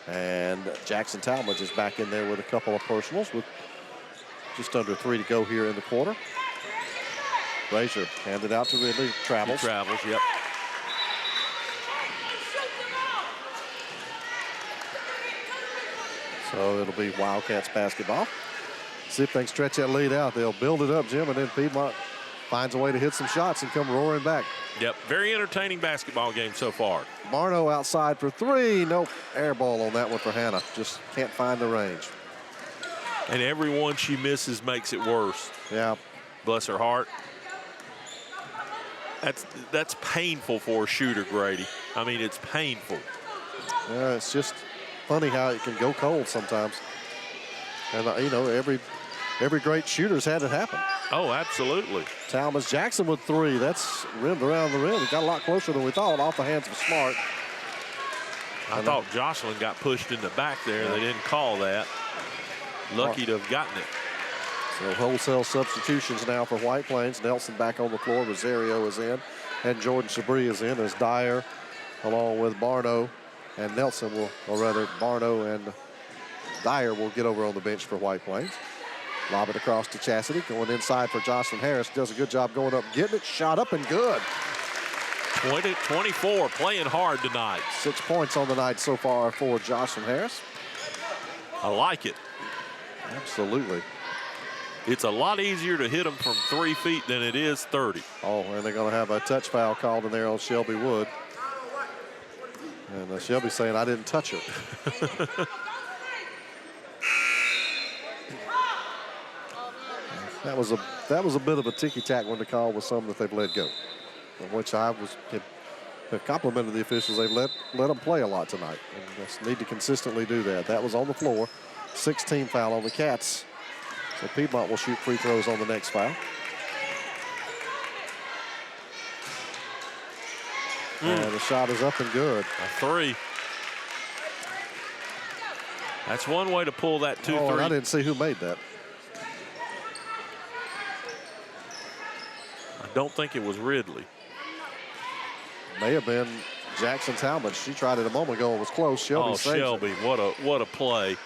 And Jackson Talmadge is back in there with a couple of personals with just under 3 to go here in the quarter. Frazier handed out to Ridley. Travels. He travels, yep. So it'll be Wildcats basketball. See if they can stretch that lead out. They'll build it up, Jim, and then Piedmont finds a way to hit some shots and come roaring back. Yep, very entertaining basketball game so far. Barno outside for 3. Nope, air ball on that one for Hannah. Just can't find the range. And every one she misses makes it worse. Yeah. Bless her heart. That's painful for a shooter, Grady. I mean, it's painful. Yeah, it's just funny how it can go cold sometimes. And, you know, every great shooter's had it happen. Oh, absolutely. Talmadge Jackson with 3. That's rimmed around the rim. It got a lot closer than we thought off the hands of Smart. I thought Jocelyn got pushed in the back there. They didn't call that. Lucky to have gotten it. So wholesale substitutions now for White Plains. Nelson back on the floor. Rosario is in. And Jordan Sabri is in as Dyer along with Barno and Nelson will, or rather Barno and Dyer will get over on the bench for White Plains. Lob it across to Chastity, going inside for Jocelyn Harris. Does a good job going up, getting it, shot up and good. 20-24, playing hard tonight. 6 points on the night so far for Jocelyn Harris. I like it. Absolutely. It's a lot easier to hit them from 3 feet than it is 30. Oh, and they're going to have a touch foul called in there on Shelby Wood. And Shelby's saying, I didn't touch her. That was a bit of a ticky-tack one to call with some that they've let go, which I have complimented the officials. They've let them play a lot tonight, and just need to consistently do that. That was on the floor. 16 foul on the Cats. So Piedmont will shoot free throws on the next foul. And the shot is up and good. A 3. That's one way to pull that 2-3. Oh, and I didn't see who made that. I don't think it was Ridley. May have been Jackson Talmadge. She tried it a moment ago and was close. Shelby saves Shelby, it. what a play.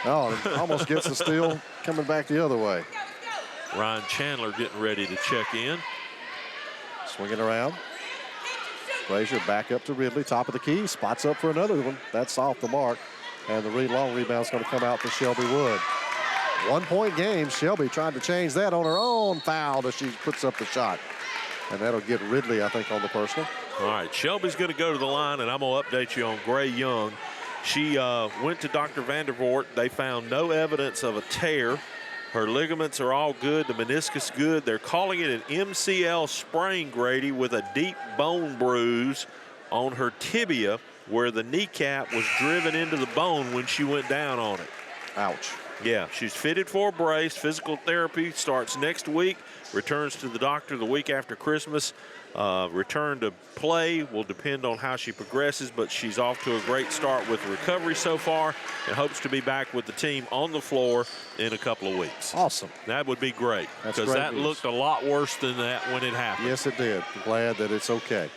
Oh, and almost gets the steal coming back the other way. Ryan Chandler getting ready to check in. Swinging around. Frazier back up to Ridley, top of the key, spots up for another one. That's off the mark. And the long rebound is going to come out for Shelby Wood. 1 point game. Shelby trying to change that on her own foul as she puts up the shot. And that'll get Ridley, I think, on the personal. All right, Shelby's going to go to the line, and I'm going to update you on Gray Young. She went to Dr. Vandervoort. They found no evidence of a tear. Her ligaments are all good, the meniscus good. They're calling it an MCL sprain, Grady, with a deep bone bruise on her tibia where the kneecap was driven into the bone when she went down on it. Ouch. Yeah, she's fitted for a brace. Physical therapy starts next week. Returns to the doctor the week after Christmas. Return to play will depend on how she progresses, but she's off to a great start with recovery so far and hopes to be back with the team on the floor in a couple of weeks. Awesome. That would be great because that looked a lot worse than that when it happened. Yes, it did. I'm glad that it's okay.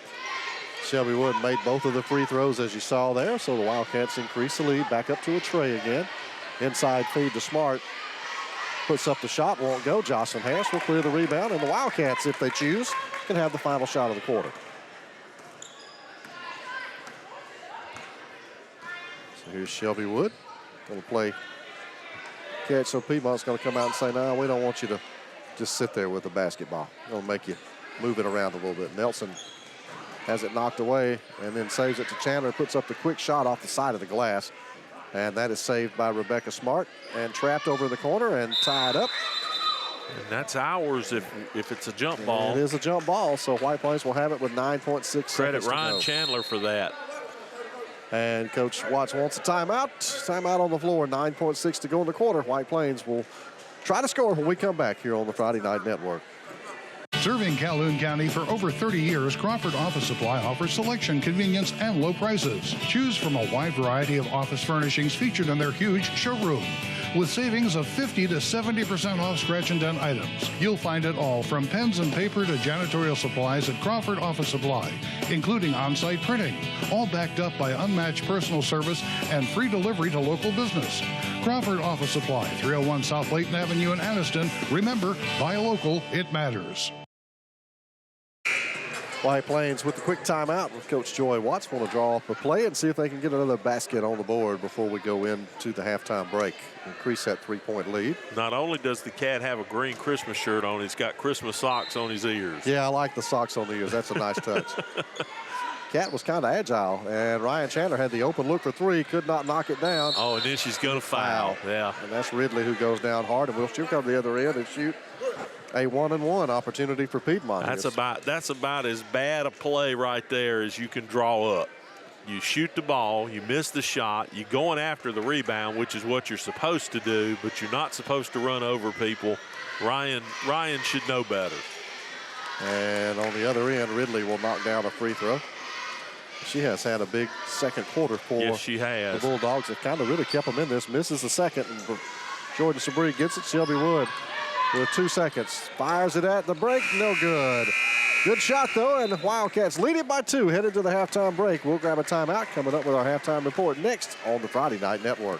Shelby Wood made both of the free throws as you saw there, so the Wildcats increase the lead back up to a tray again. Inside feed to Smart. Puts up the shot, won't go. Jocelyn Harris will clear the rebound, and the Wildcats, if they choose, can have the final shot of the quarter. Here's Shelby Wood. Going to play catch, so Piedmont's going to come out and say, no, we don't want you to just sit there with the basketball. We're going to make you move it around a little bit. Nelson has it knocked away and then saves it to Chandler, puts up the quick shot off the side of the glass. And that is saved by Rebecca Smart and trapped over in the corner and tied up. And that's ours if it's a jump ball. It is a jump ball, so White Plains will have it with 9.6 seconds Credit to Ryan go. Chandler for that. And Coach Watts wants a timeout. Timeout on the floor, 9.6 to go in the quarter. White Plains will try to score when we come back here on the Friday Night Network. Serving Calhoun County for over 30 years, Crawford Office Supply offers selection, convenience, and low prices. Choose from a wide variety of office furnishings featured in their huge showroom. With savings of 50 to 70% off scratch and dent items. You'll find it all from pens and paper to janitorial supplies at Crawford Office Supply, including on-site printing, all backed up by unmatched personal service and free delivery to local business. Crawford Office Supply, 301 South Layton Avenue in Anniston. Remember, buy local, it matters. White Plains with the quick timeout with Coach Joy Watts. Want to draw up a play and see if they can get another basket on the board before we go into the halftime break. Increase that 3-point lead. Not only does the cat have a green Christmas shirt on, he's got Christmas socks on his ears. Yeah, I like the socks on the ears. That's a nice touch. Cat was kind of agile, and Ryan Chandler had the open look for three, could not knock it down. Oh, and then she's going to foul. Yeah. And that's Ridley who goes down hard, and she'll come to the other end and shoot a 1-and-1 opportunity for Piedmont. That's about as bad a play right there as you can draw up. You shoot the ball, you miss the shot, you're going after the rebound, which is what you're supposed to do, but you're not supposed to run over people. Ryan should know better. And on the other end, Ridley will knock down a free throw. She has had a big second quarter for yes, she has. the Bulldogs. Have kind of really kept them in this. Misses the second, and Jordan Sabri gets it. Shelby Wood with 2 seconds. Fires it at the break. No good. Good shot, though, and the Wildcats lead it by 2, headed to the halftime break. We'll grab a timeout coming up with our halftime report next on the Friday Night Network.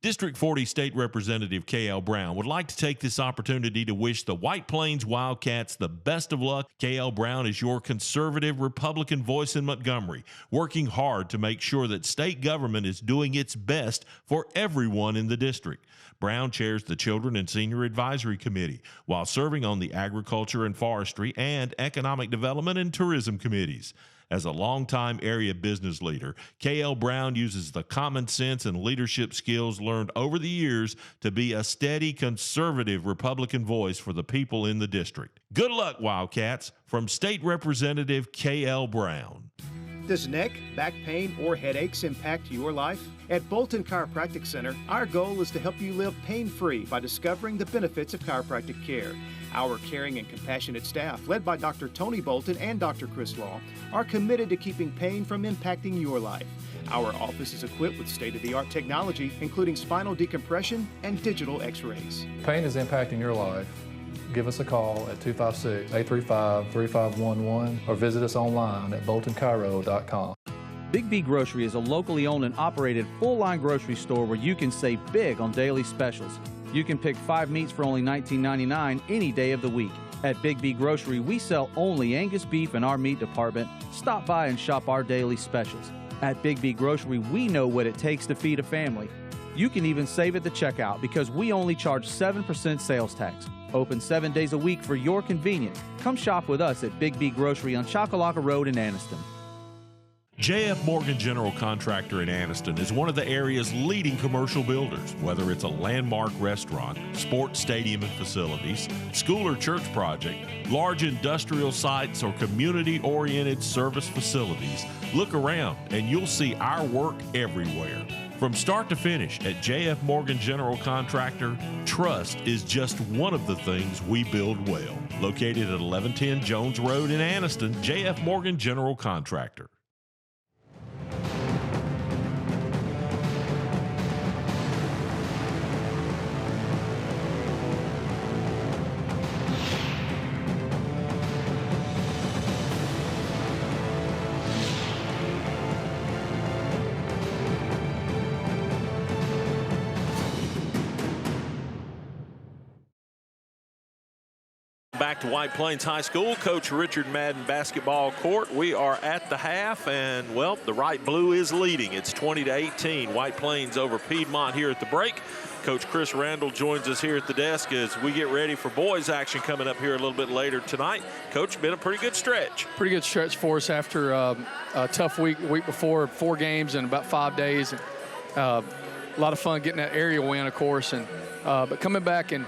District 40 State Representative K.L. Brown would like to take this opportunity to wish the White Plains Wildcats the best of luck. K.L. Brown is your conservative Republican voice in Montgomery, working hard to make sure that state government is doing its best for everyone in the district. Brown chairs the Children and Senior Advisory Committee while serving on the Agriculture and Forestry and Economic Development and Tourism Committees. As a longtime area business leader, K.L. Brown uses the common sense and leadership skills learned over the years to be a steady, conservative Republican voice for the people in the district. Good luck, Wildcats, from State Representative K.L. Brown. Does neck, back pain, or headaches impact your life? At Bolton Chiropractic Center, our goal is to help you live pain-free by discovering the benefits of chiropractic care. Our caring and compassionate staff, led by Dr. Tony Bolton and Dr. Chris Law, are committed to keeping pain from impacting your life. Our office is equipped with state-of-the-art technology, including spinal decompression and digital x-rays. Pain is impacting your life. Give us a call at 256-835-3511 or visit us online at boltonchiro.com. Big B Grocery is a locally owned and operated full-line grocery store where you can save big on daily specials. You can pick 5 meats for only $19.99 any day of the week. At Big B Grocery, we sell only Angus beef in our meat department. Stop by and shop our daily specials. At Big B Grocery, we know what it takes to feed a family. You can even save at the checkout because we only charge 7% sales tax. Open 7 days a week for your convenience. Come shop with us at Big B Grocery on Chocolaca Road in Anniston. J.F. Morgan General Contractor in Anniston is one of the area's leading commercial builders. Whether it's a landmark restaurant, sports stadium and facilities, school or church project, large industrial sites, or community-oriented service facilities, look around and you'll see our work everywhere. From start to finish at J.F. Morgan General Contractor, trust is just one of the things we build well. Located at 1110 Jones Road in Anniston, J.F. Morgan General Contractor. back to White Plains High School. Coach Richard Madden basketball court. We are at the half, and, well, the right blue is leading. It's 20-18. White Plains over Piedmont here at the break. Coach Chris Randall joins us here at the desk as we get ready for boys action coming up here a little bit later tonight. Coach, been a pretty good stretch. Pretty good stretch for us after a tough week before, 4 games in about 5 days. A lot of fun getting that area win, of course, and but coming back and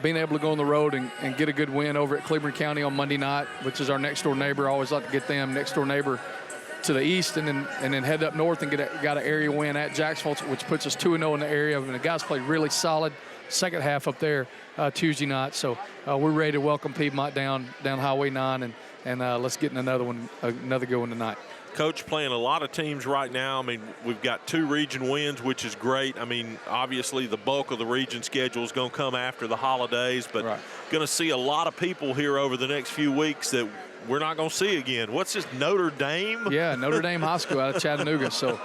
being able to go on the road and get a good win over at Cleveland County on Monday night, which is our next door neighbor. I always like to get them next door neighbor to the east, and then head up north and got an area win at Jacksonville, which puts us 2-0 in the area. And the guys played really solid second half up there Tuesday night. So we're ready to welcome Piedmont down Highway 9, and let's get in another good one tonight. Coach, playing a lot of teams right now. I mean, we've got 2 region wins, which is great. I mean, obviously the bulk of the region schedule is going to come after the holidays, but going to see a lot of people here over the next few weeks that we're not going to see again. What's this, Notre Dame? Yeah, Notre Dame High School out of Chattanooga. So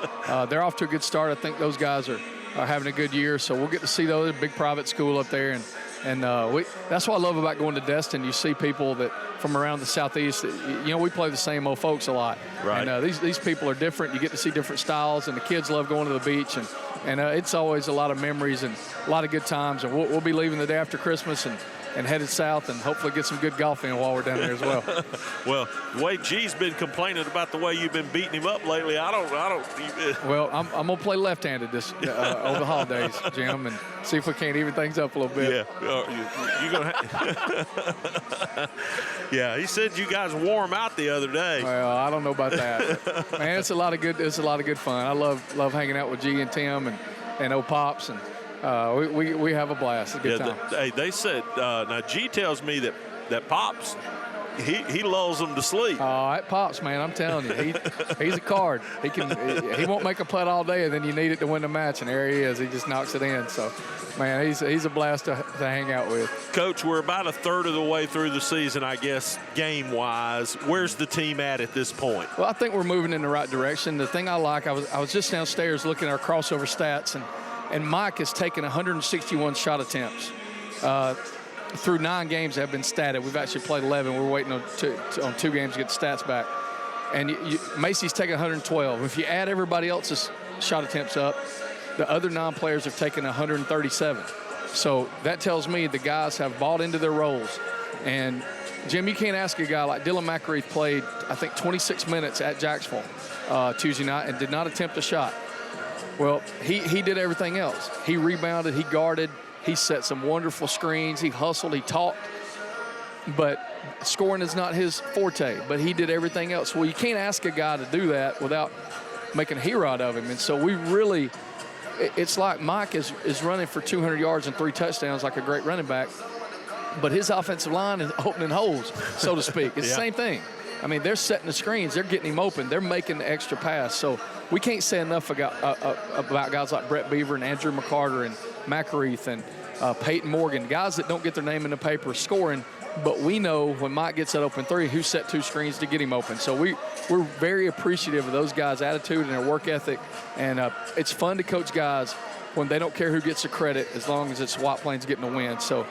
they're off to a good start. I think those guys are having a good year. So we'll get to see those. Big private school up there. And that's what I love about going to Destin. You see people that from around the southeast. We play the same old folks a lot. Right. And these people are different. You get to see different styles, and the kids love going to the beach. And it's always a lot of memories and a lot of good times. And we'll be leaving the day after Christmas and headed south and hopefully get some good golf in while we're down there as well. Well, the way G's been complaining about the way you've been beating him up lately, I don't. Well, I'm going to play left-handed this over the holidays, Jim, and see if we can't even things up a little bit. Yeah, you're going to Yeah, he said you guys wore him out the other day. Well, I don't know about that. But, man, it's a lot of good fun. I love hanging out with G and Tim and old Pops, and we have a blast. It's a good time. They said, now G tells me that Pops, he lulls them to sleep. Oh, that Pops, man, I'm telling you, he's a card. He won't make a putt all day, and then you need it to win the match, and there he is. He just knocks it in. So, man, he's a blast to hang out with. Coach, we're about a third of the way through the season, I guess, game-wise. Where's the team at this point? Well, I think we're moving in the right direction. The thing I like, I was just downstairs looking at our crossover stats, and Mike has taken 161 shot attempts. Through 9 games that have been statted. We've actually played 11. We're waiting on 2 games to get the stats back. And Macy's taken 112. If you add everybody else's shot attempts up, the other 9 players have taken 137. So that tells me the guys have bought into their roles. And, Jim, you can't ask a guy like Dylan McAreath played, I think, 26 minutes at Jacksonville Tuesday night and did not attempt a shot. Well, he did everything else. He rebounded, he guarded, he set some wonderful screens, he hustled, he talked. But scoring is not his forte, but he did everything else. Well, you can't ask a guy to do that without making a hero out of him. And so we really, it's like Mike is running for 200 yards and 3 touchdowns like a great running back, but his offensive line is opening holes, so to speak. It's the same thing. I mean, they're setting the screens. They're getting him open. They're making the extra pass. So we can't say enough about guys like Brett Beaver and Andrew McCarter and McAreath and Peyton Morgan, guys that don't get their name in the paper scoring, but we know when Mike gets that open 3, who set 2 screens to get him open. So we're very appreciative of those guys' attitude and their work ethic, and it's fun to coach guys when they don't care who gets the credit as long as it's White Plains getting the win. So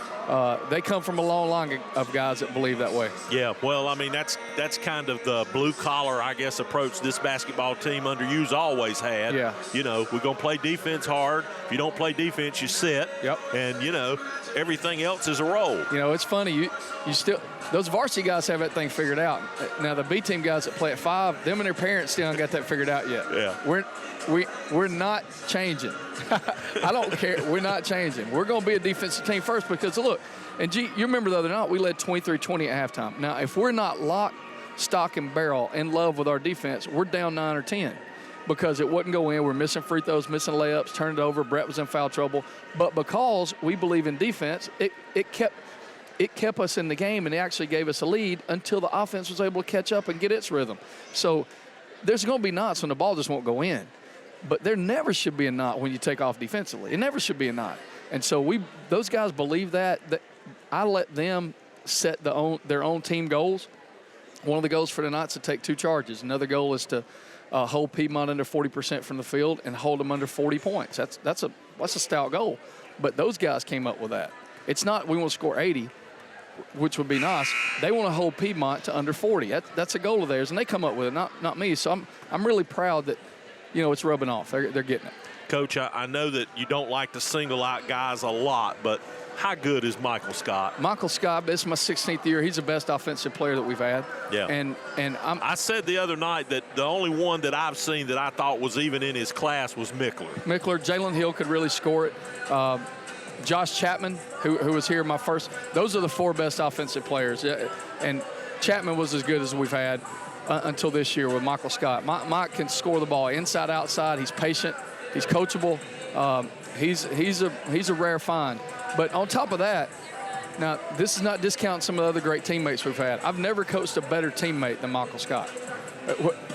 they come from a long line of guys that believe that way. Yeah, well, I mean, that's kind of the blue-collar, I guess, approach this basketball team under you's always had. Yeah. We're going to play defense hard. If you don't play defense, you sit. Yep. And, everything else is a roll. It's funny. You still – those varsity guys have that thing figured out. Now, the B-team guys that play at 5, them and their parents still haven't got that figured out yet. Yeah. We're not changing. I don't care. We're not changing. We're going to be a defensive team first because, look, and G, you remember the other night we led 23-20 at halftime. Now, if we're not locked, stock, and barrel in love with our defense, we're down 9 or 10 because it wouldn't go in. We're missing free throws, missing layups, turned it over. Brett was in foul trouble. But because we believe in defense, it kept us in the game, and it actually gave us a lead until the offense was able to catch up and get its rhythm. So there's going to be knots when the ball just won't go in. But there never should be a knot when you take off defensively. It never should be a knot. And so those guys believe that I let them set their own team goals. One of the goals for tonight is to take 2 charges. Another goal is to hold Piedmont under 40% from the field and hold them under 40 points. That's a stout goal. But those guys came up with that. It's not we want to score 80. which would be nice. They want to hold Piedmont to under 40. That's a goal of theirs, and they come up with it, not me. So I'm really proud that, it's rubbing off. They're getting it. Coach, I know that you don't like to single out guys a lot, but how good is Michael Scott? Michael Scott, this is my 16th year. He's the best offensive player that we've had. Yeah. And I said the other night that the only one that I've seen that I thought was even in his class was Mickler. Jalen Hill could really score it. Josh Chapman, who was here my first. Those are the 4 best offensive players. And Chapman was as good as we've had until this year with Michael Scott. Mike can score the ball inside, outside. He's patient. He's coachable. He's a rare find. But on top of that, now this is not discounting some of the other great teammates we've had. I've never coached a better teammate than Michael Scott.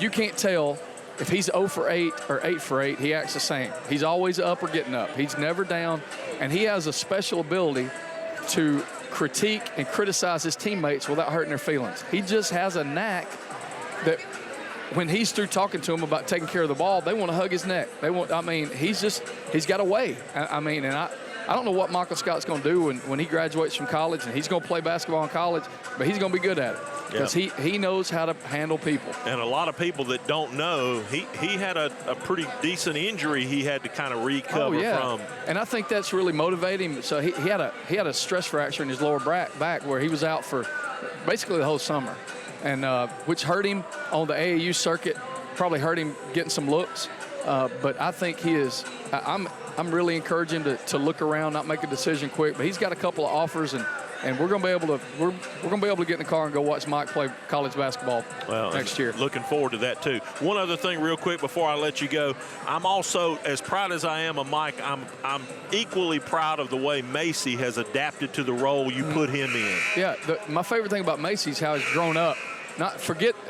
You can't tell if he's 0 for 8 or 8 for 8, he acts the same. He's always up or getting up. He's never down, and he has a special ability to critique and criticize his teammates without hurting their feelings. He just has a knack that when he's through talking to them about taking care of the ball, they want to hug his neck. He's got a way. And I don't know what Michael Scott's going to do when he graduates from college, and he's going to play basketball in college, but he's going to be good at it because he knows how to handle people. And a lot of people that don't know, he had a pretty decent injury he had to kind of recover from. And I think that's really motivating him. So he had a stress fracture in his lower back where he was out for basically the whole summer, and which hurt him on the AAU circuit, probably hurt him getting some looks. But I think he is. I'm really encouraging him to look around, not make a decision quick. But he's got a couple of offers, and we're going to be able to get in the car and go watch Mike play college basketball next year. Looking forward to that too. One other thing, real quick, before I let you go, I'm also as proud as I am of Mike. I'm equally proud of the way Macy has adapted to the role you put him in. Yeah, my favorite thing about Macy is how he's grown up.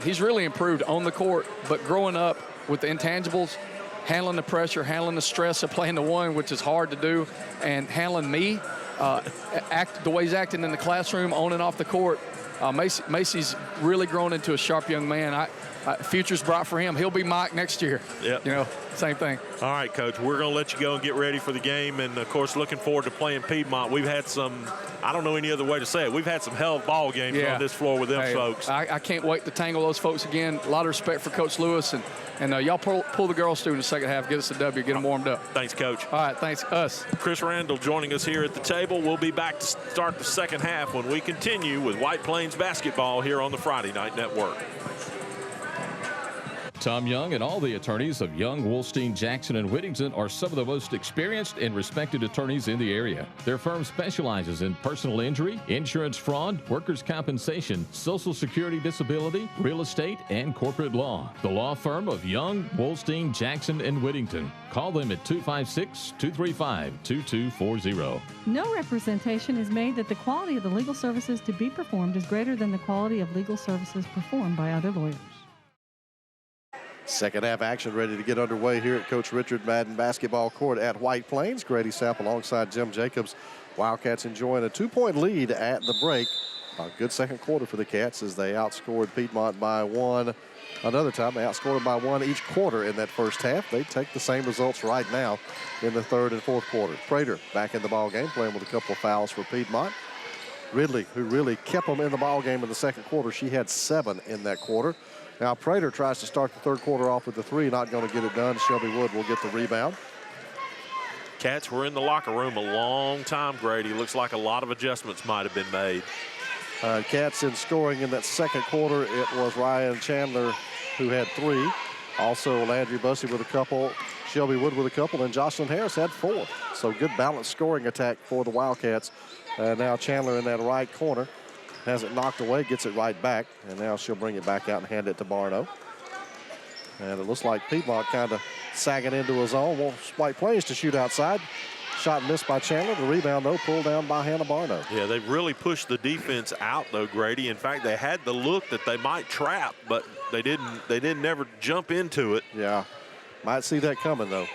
He's really improved on the court, but growing up with the intangibles. Handling the pressure, handling the stress of playing the 1, which is hard to do, and handling me, the way he's acting in the classroom, on and off the court. Macy's really grown into a sharp young man. Future's bright for him. He'll be Mike next year. Yep. Same thing. All right, Coach, we're going to let you go and get ready for the game. And, of course, looking forward to playing Piedmont. We've had some, I don't know any other way to say it, we've had some hell of ball games on this floor with them folks. I can't wait to tangle those folks again. A lot of respect for Coach Lewis. And y'all pull the girls through in the second half. Get us a W. Get them warmed up. Thanks, Coach. All right, thanks. Us. Chris Randall joining us here at the table. We'll be back to start the second half when we continue with White Plains basketball here on the Friday Night Network. Tom Young and all the attorneys of Young, Wolstein, Jackson, and Whittington are some of the most experienced and respected attorneys in the area. Their firm specializes in personal injury, insurance fraud, workers' compensation, Social Security disability, real estate, and corporate law. The law firm of Young, Wolstein, Jackson, and Whittington. Call them at 256-235-2240. No representation is made that the quality of the legal services to be performed is greater than the quality of legal services performed by other lawyers. Second half action ready to get underway here at Coach Richard Madden basketball court at White Plains. Grady Sapp alongside Jim Jacobs. Wildcats enjoying a 2-point lead at the break. A good second quarter for the Cats as they outscored Piedmont by 1. Another time they outscored them by 1 each quarter in that first half. They take the same results right now in the third and fourth quarter. Prater back in the ball game, playing with a couple of fouls for Piedmont. Ridley, who really kept them in the ball game in the second quarter, she had 7 in that quarter. Now Prater tries to start the third quarter off with the 3, not going to get it done. Shelby Wood will get the rebound. Cats were in the locker room a long time, Grady. Looks like a lot of adjustments might have been made. Cats in scoring in that second quarter, it was Ryan Chandler who had 3. Also Landry Bussey with a couple, Shelby Wood with a couple, and Jocelyn Harris had 4. So good balanced scoring attack for the Wildcats. Now Chandler in that right corner. Has it knocked away, gets it right back, and now she'll bring it back out and hand it to Barno. And it looks like Piedmont kind of sagging into a zone. Wants White Plains to shoot outside. Shot missed by Chandler. The rebound, though, pulled down by Hannah Barno. Yeah, they've really pushed the defense out, though, Grady. In fact, they had the look that they might trap, but they didn't ever jump into it. Yeah, might see that coming, though.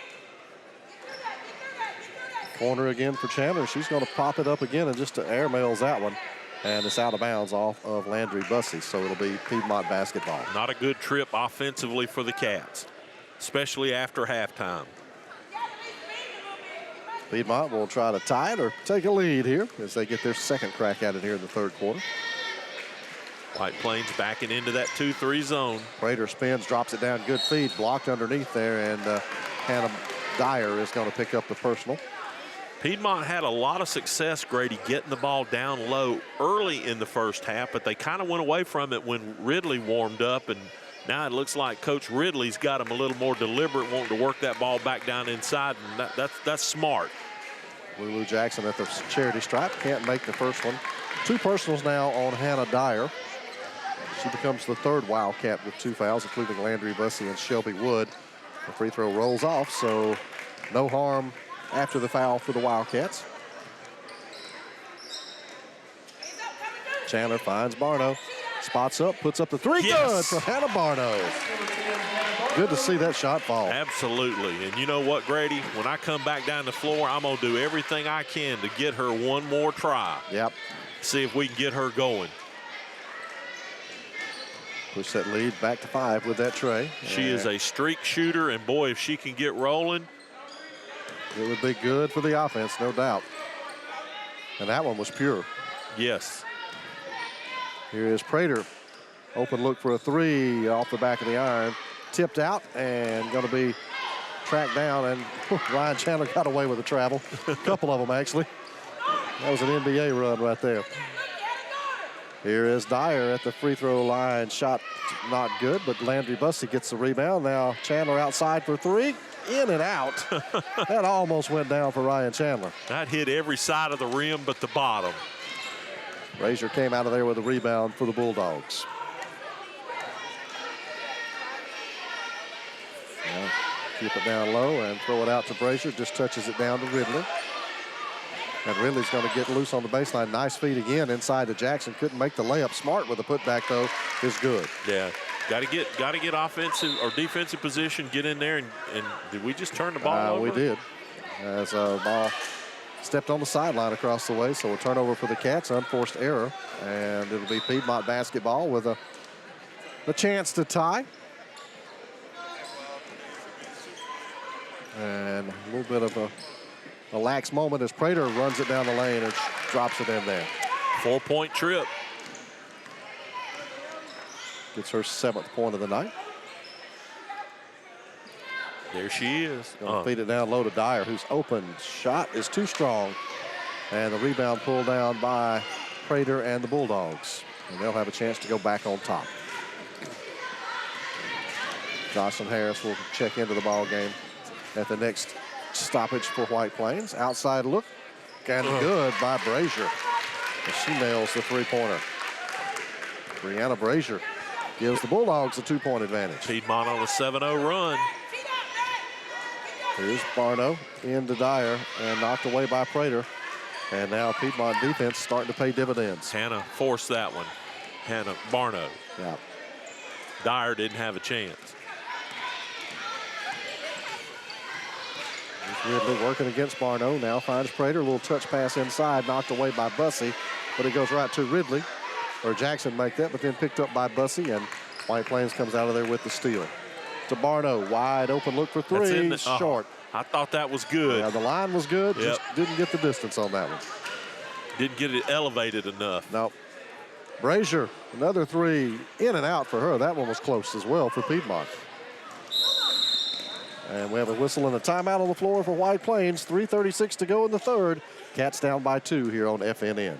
Corner again for Chandler. She's going to pop it up again and just airmails that one. And it's out of bounds off of Landry Bussey, so it'll be Piedmont basketball. Not a good trip offensively for the Cats, especially after halftime. Piedmont will try to tie it or take a lead here as they get their second crack at it here in the third quarter. White Plains backing into that 2-3 zone. Prater spins, drops it down, good feed, blocked underneath there, and Hannah Dyer is going to pick up the personal. Piedmont had a lot of success, Grady, getting the ball down low early in the first half, but they kind of went away from it when Ridley warmed up, and now it looks like Coach Ridley's got them a little more deliberate, wanting to work that ball back down inside, and that's smart. Lulu Jackson at the charity stripe, can't make the first one. 2 personals now on Hannah Dyer. She becomes the third Wildcat with 2 fouls, including Landry Bussey and Shelby Wood. The free throw rolls off, so no harm after the foul for the Wildcats. Chandler finds Barno. Spots up, puts up the 3. Good for Hannah Barno. Good to see that shot fall. Absolutely. And you know what, Grady? When I come back down the floor, I'm going to do everything I can to get her one more try. Yep. See if we can get her going. Push that lead back to 5 with that tray. She is a streak shooter, and boy, if she can get rolling, it would be good for the offense, no doubt. And that one was pure. Yes. Here is Prater. Open look for a 3 off the back of the iron. Tipped out and going to be tracked down. And Ryan Chandler got away with the travel. A couple of them, actually. That was an NBA run right there. Here is Dyer at the free throw line. Shot not good, but Landry Bussey gets the rebound. Now Chandler outside for 3. In and out. That almost went down for Ryan Chandler. That hit every side of the rim but the bottom. Brazier came out of there with a rebound for the Bulldogs. Now, keep it down low and throw it out to Brazier. Just touches it down to Ridley. And Ridley's going to get loose on the baseline. Nice feed again inside to Jackson. Couldn't make the layup. Smart with the putback, though, is good. Yeah. Got to get offensive or defensive position, get in there, and did we just turn the ball over? We did. As a ball stepped on the sideline across the way, so a turnover for the Cats, unforced error, and it'll be Piedmont basketball with a chance to tie. And a little bit of a lax moment as Prater runs it down the lane and drops it in there. 4-point trip. Gets her 7th point of the night. There she is. Gonna feed it down low to Dyer, who's open. Shot is too strong. And the rebound pulled down by Prater and the Bulldogs. And they'll have a chance to go back on top. Jocelyn Harris will check into the ball game at the next stoppage for White Plains. Outside look, kind of good by Brazier. And she nails the 3-pointer. Brianna Brazier gives the Bulldogs a 2-point advantage. Piedmont on a 7-0 run. Here's Barno into Dyer and knocked away by Prater. And now Piedmont defense starting to pay dividends. Hannah forced that one. Barno. Yeah. Dyer didn't have a chance. Ridley working against Barno. Now finds Prater. A little touch pass inside, knocked away by Bussey. But it goes right to Ridley. Or Jackson make that, but then picked up by Bussey. And White Plains comes out of there with the steal. To Barno, wide open look for 3, short. I thought that was good. Yeah, the line was good, just didn't get the distance on that one. Didn't get it elevated enough. Nope. Brazier, another 3, in and out for her. That one was close as well for Piedmont. And we have a whistle and a timeout on the floor for White Plains. 3:36 to go in the third. Cats down by 2 here on FNN.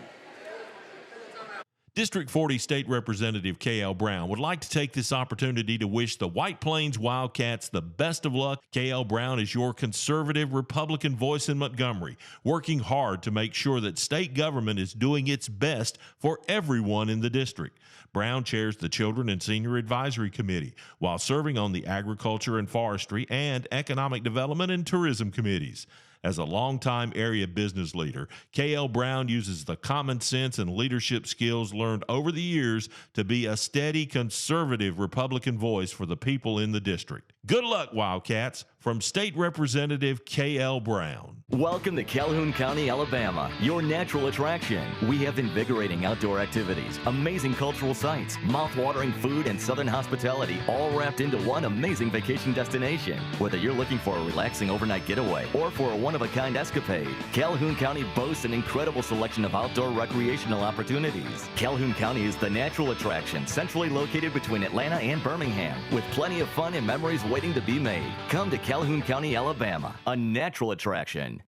District 40 State Representative K.L. Brown would like to take this opportunity to wish the White Plains Wildcats the best of luck. K.L. Brown is your conservative Republican voice in Montgomery, working hard to make sure that state government is doing its best for everyone in the district. Brown chairs the Children and Senior Advisory Committee while serving on the Agriculture and Forestry and Economic Development and Tourism Committees. As a longtime area business leader, K.L. Brown uses the common sense and leadership skills learned over the years to be a steady, conservative Republican voice for the people in the district. Good luck, Wildcats. from State Representative K.L. Brown. Welcome to Calhoun County, Alabama, your natural attraction. We have invigorating outdoor activities, amazing cultural sites, mouth-watering food, and southern hospitality, all wrapped into one amazing vacation destination. Whether you're looking for a relaxing overnight getaway or for a one-of-a-kind escapade, Calhoun County boasts an incredible selection of outdoor recreational opportunities. Calhoun County is the natural attraction, centrally located between Atlanta and Birmingham, with plenty of fun and memories waiting to be made. Come to Calhoun County, Alabama, a natural attraction.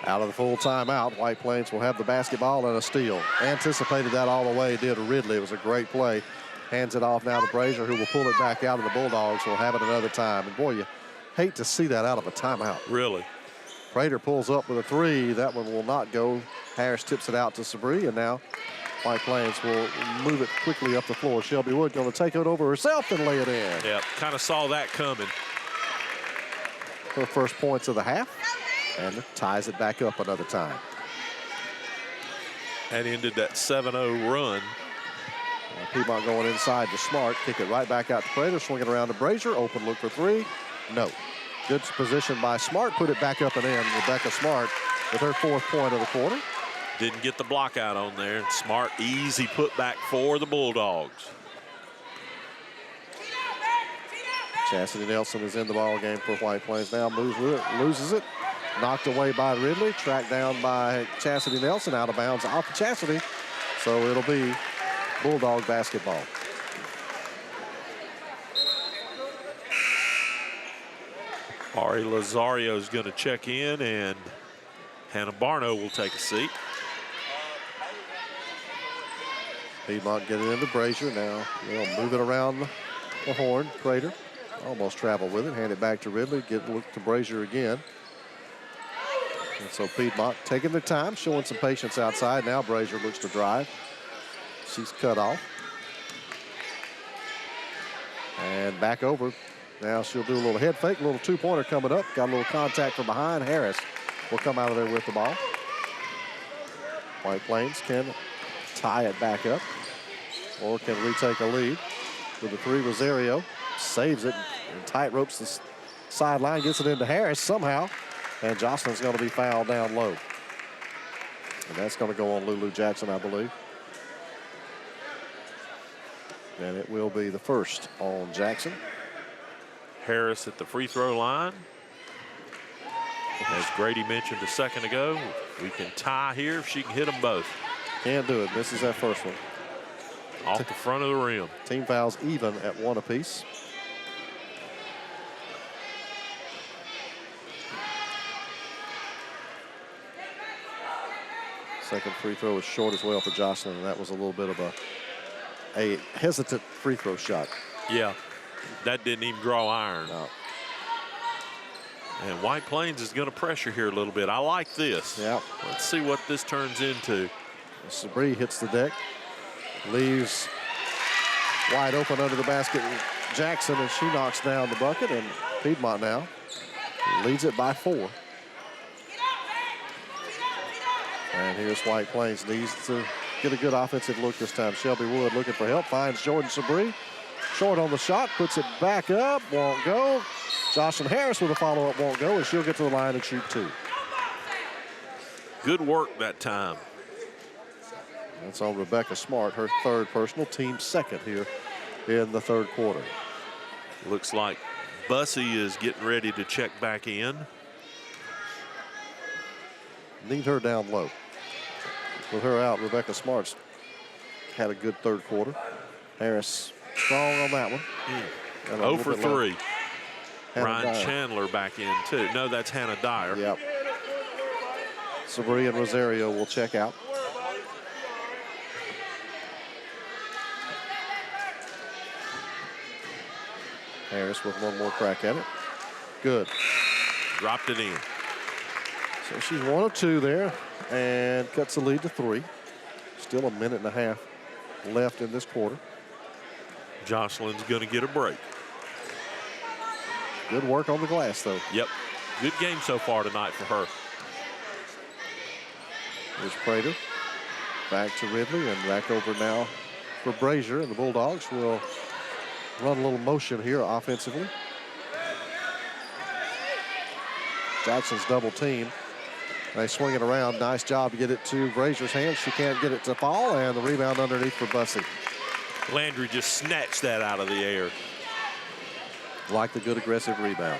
Out of the full timeout, White Plains will have the basketball and a steal. Anticipated that all the way, did Ridley. It was a great play. Hands it off now to Brazier, who will pull it back out, and the Bulldogs will have it another time. And boy, you hate to see that out of a timeout. Really. Prater pulls up with a three. That one will not go. Harris tips it out to Sabri, and now White Plains will move it quickly up the floor. Shelby Wood going to take it over herself and lay it in. Yeah, kind of saw that coming. Her first points of the half, and ties it back up another time. And ended that 7-0 run. Piedmont going inside to Smart. Kick it right back out to Prater. Swing it around to Brazier. Open look for three. No. Good position by Smart. Put it back up and in. Rebecca Smart with her fourth point of the quarter. Didn't get the block out on there. Smart, easy put back for the Bulldogs. Chastity Nelson is in the ball game for White Plains now. Moves with it, loses it. Knocked away by Ridley. Tracked down by Chastity Nelson. Out of bounds off of Chastity. So it'll be Bulldog basketball. Ari Lazario is going to check in, and Hannah Barno will take a seat. Piedmont getting into Brazier now. They'll move it around the horn. Prater almost travel with it. Hand it back to Ridley. Look to Brazier again. And so Piedmont taking their time, showing some patience outside. Now Brazier looks to drive. She's cut off. And back over. Now she'll do a little head fake, a little two-pointer coming up. Got a little contact from behind. Harris will come out of there with the ball. White Plains can tie it back up or can retake a lead. With the three, Rosario saves it and tight ropes the sideline, gets it into Harris somehow. And Jocelyn's going to be fouled down low. And that's going to go on Lulu Jackson, I believe. And it will be the first on Jackson. Harris at the free throw line. As Grady mentioned a second ago, we can tie here if she can hit them both. Can't do it. This is that first one. Off the front of the rim. Team fouls even at one apiece. Second free throw was short as well for Jocelyn, and that was a little bit of a hesitant free throw shot. Yeah, that didn't even draw iron. No. And White Plains is going to pressure here a little bit. I like this. Yeah. Let's see what this turns into. Sabri hits the deck, leaves wide open under the basket Jackson, and she knocks down the bucket, and Piedmont now leads it by 4. And here's White Plains, needs to get a good offensive look this time. Shelby Wood looking for help, finds Jordan Sabri. Short on the shot, puts it back up, won't go. Jocelyn Harris with a follow-up, won't go, and she'll get to the line and shoot 2. Good work that time. That's on Rebecca Smart, her third personal, team second here in the third quarter. Looks like Bussey is getting ready to check back in. Need her down low. With her out, Rebecca Smart's had a good third quarter. Harris strong on that one. 0 for 3. Hannah Ryan Dyer. Chandler back in too. No, that's Hannah Dyer. Yep. Sabri and Rosario will check out. Harris with one more crack at it. Good. Dropped it in. So she's 1 of 2 there and cuts the lead to 3. Still a minute and a half left in this quarter. Jocelyn's going to get a break. Good work on the glass, though. Yep. Good game so far tonight for her. There's Prater. Back to Ridley and back over now for Brazier. And the Bulldogs will run a little motion here offensively. Jackson's double team. They swing it around. Nice job to get it to Brazier's hands. She can't get it to fall, and the rebound underneath for Bussey. Landry just snatched that out of the air. Like the good aggressive rebound.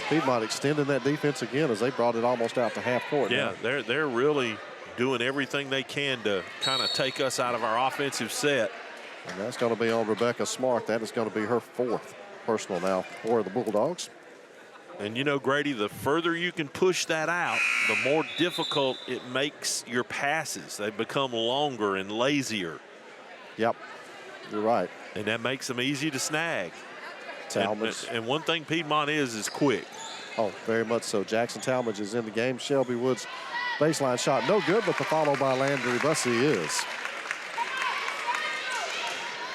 Piedmont extending that defense again as they brought it almost out to half court. Yeah, now. they're really doing everything they can to kind of take us out of our offensive set. And that's going to be on Rebecca Smart. That is going to be her 4th personal now for the Bulldogs. And you know, Grady, the further you can push that out, the more difficult it makes your passes. They become longer and lazier. Yep, you're right. And that makes them easy to snag. Talmadge. And one thing Piedmont is quick. Oh, very much so. Jackson Talmadge is in the game. Shelby Woods' baseline shot no good, but the follow by Landry Bussey is.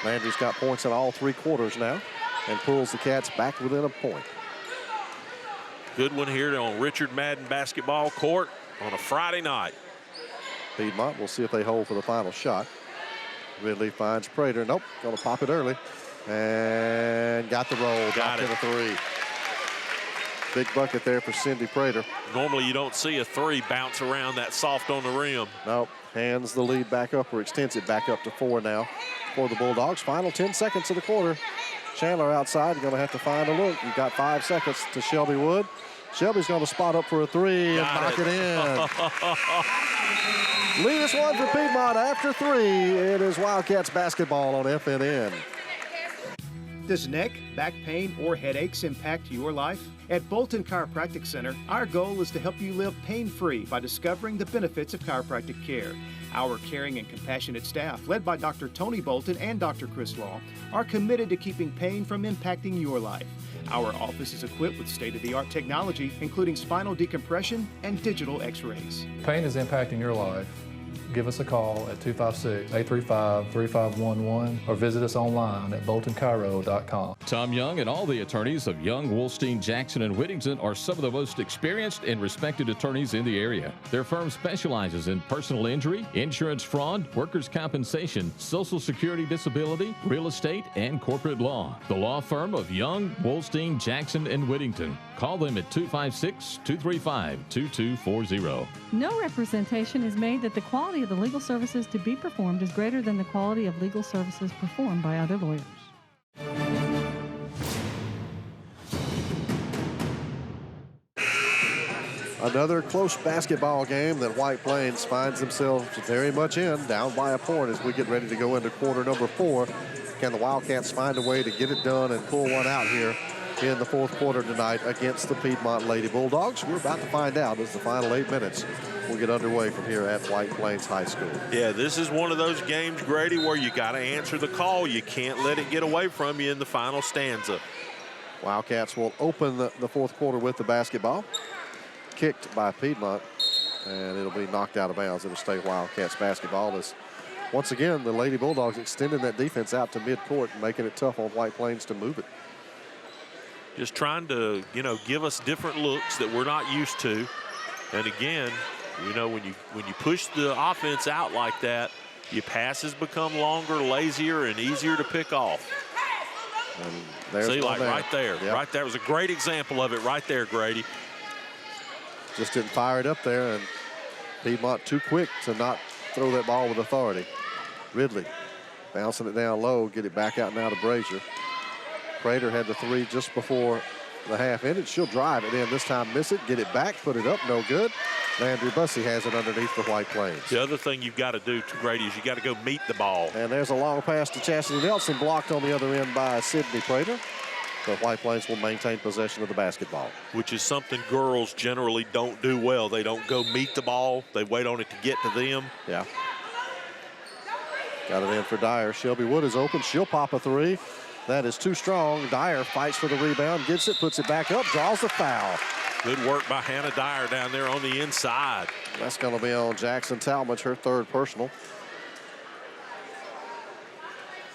Landry's got points in all 3 quarters now and pulls the Cats back within a point. Good one here on Richard Madden basketball court on a Friday night. Piedmont, we'll see if they hold for the final shot. Ridley finds Prater. Nope, going to pop it early. And got the roll. Got it. To the 3. Big bucket there for Cindy Prater. Normally you don't see a 3 bounce around that soft on the rim. Nope, hands the lead back up, or extends it back up to 4 now for the Bulldogs. Final 10 seconds of the quarter. Chandler outside, you're going to have to find a look. You've got 5 seconds to Shelby Wood. Shelby's going to spot up for a 3 and knock it in. Lead one for Piedmont after 3. It is Wildcats basketball on FNN. Does neck, back pain, or headaches impact your life? At Bolton Chiropractic Center, our goal is to help you live pain-free by discovering the benefits of chiropractic care. Our caring and compassionate staff, led by Dr. Tony Bolton and Dr. Chris Law, are committed to keeping pain from impacting your life. Our office is equipped with state-of-the-art technology, including spinal decompression and digital x-rays. Pain is impacting your life. Give us a call at 256-835-3511 or visit us online at boltonchiro.com. Tom Young and all the attorneys of Young, Wolstein, Jackson, and Whittington are some of the most experienced and respected attorneys in the area. Their firm specializes in personal injury, insurance fraud, workers' compensation, Social Security disability, real estate, and corporate law. The law firm of Young, Wolstein, Jackson, and Whittington. Call them at 256-235-2240. No representation is made that the quality of the legal services to be performed is greater than the quality of legal services performed by other lawyers. Another close basketball game that White Plains finds themselves very much in, down by a point as we get ready to go into quarter number 4. Can the Wildcats find a way to get it done and pull one out here in the 4th quarter tonight against the Piedmont Lady Bulldogs? We're about to find out as the final 8 minutes will get underway from here at White Plains High School. Yeah, this is one of those games, Grady, where you got to answer the call. You can't let it get away from you in the final stanza. Wildcats will open the 4th quarter with the basketball. Kicked by Piedmont, and it'll be knocked out of bounds. It'll stay Wildcats basketball as, once again, the Lady Bulldogs extending that defense out to midcourt and making it tough on White Plains to move it. Just trying to, give us different looks that we're not used to. And again, when you push the offense out like that, your passes become longer, lazier, and easier to pick off. And there's See, like right there. Yep. Right there was a great example of it right there, Grady. Just didn't fire it up there, and Piedmont too quick to not throw that ball with authority. Ridley bouncing it down low, get it back out now to Brazier. Prater had the 3 just before the half ended. She'll drive it in this time, miss it, get it back, put it up, no good. Landry Bussey has it underneath for White Plains. The other thing you've got to do, Grady, is you got to go meet the ball. And there's a long pass to Chastity Nelson, blocked on the other end by Sydney Prater. But White Plains will maintain possession of the basketball. Which is something girls generally don't do well. They don't go meet the ball. They wait on it to get to them. Yeah. Got it in for Dyer. Shelby Wood is open. She'll pop a 3. That is too strong. Dyer fights for the rebound, gets it, puts it back up, draws the foul. Good work by Hannah Dyer down there on the inside. That's going to be on Jackson Talmadge, her 3rd personal.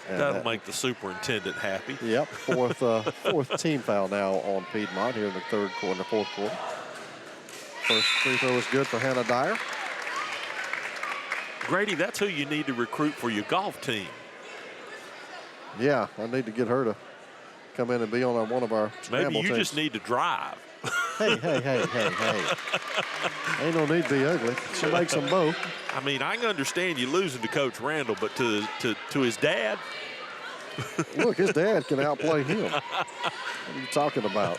And that'll make the superintendent happy. Yep, 4th team foul now on Piedmont here in the 4th quarter. First free throw is good for Hannah Dyer. Grady, that's who you need to recruit for your golf team. Yeah, I need to get her to come in and be on one of our scramble Maybe you teams. just need to drive. Hey. Ain't no need to be ugly. She makes them both. I mean, I can understand you losing to Coach Randall, but to his dad? Look, his dad can outplay him. What are you talking about?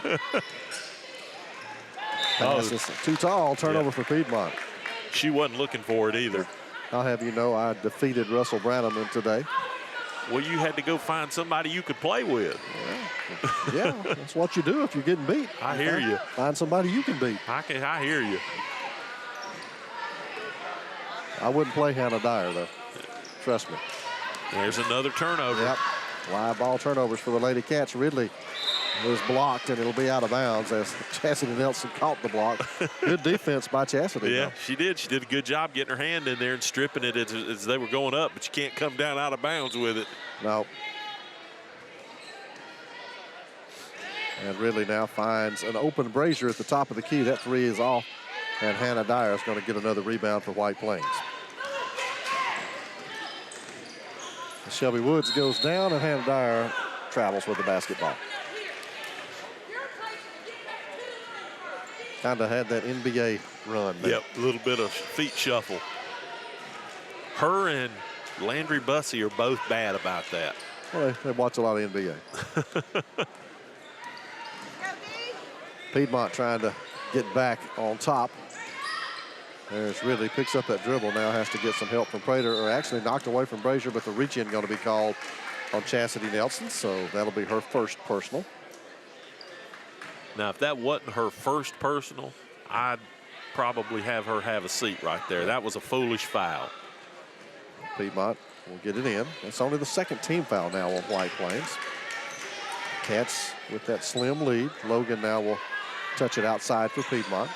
Pass is too tall. Turnover for Piedmont. She wasn't looking for it either. I'll have you know I defeated Russell Brannaman today. Well, you had to go find somebody you could play with. Yeah, that's what you do if you're getting beat. I hear you. Find somebody you can beat. I hear you. I wouldn't play Hannah Dyer, though. Trust me. There's another turnover. Yep. Live ball turnovers for the Ladycats. Ridley was blocked, and it'll be out of bounds as Chastity Nelson caught the block. Good defense by Chastity. Yeah, though. she did. She did a good job getting her hand in there and stripping it as they were going up, but you can't come down out of bounds with it. No. And Ridley now finds an open Brazier at the top of the key. That three is off, and Hannah Dyer is going to get another rebound for White Plains. Shelby Woods goes down, and Hannah Dyer travels with the basketball. Kind of had that NBA run there. Yep, a little bit of feet shuffle. Her and Landry Bussey are both bad about that. Well, they watch a lot of NBA. Piedmont trying to get back on top. There's Ridley, picks up that dribble, now has to get some help from Prater, or actually knocked away from Brazier, but the reach-in going to be called on Chastity Nelson, so that'll be her first personal. Now, if that wasn't her first personal, I'd probably have her have a seat right there. That was a foolish foul. Piedmont will get it in. It's only the second team foul now on White Plains. Cats with that slim lead. Logan now will touch it outside for Piedmont.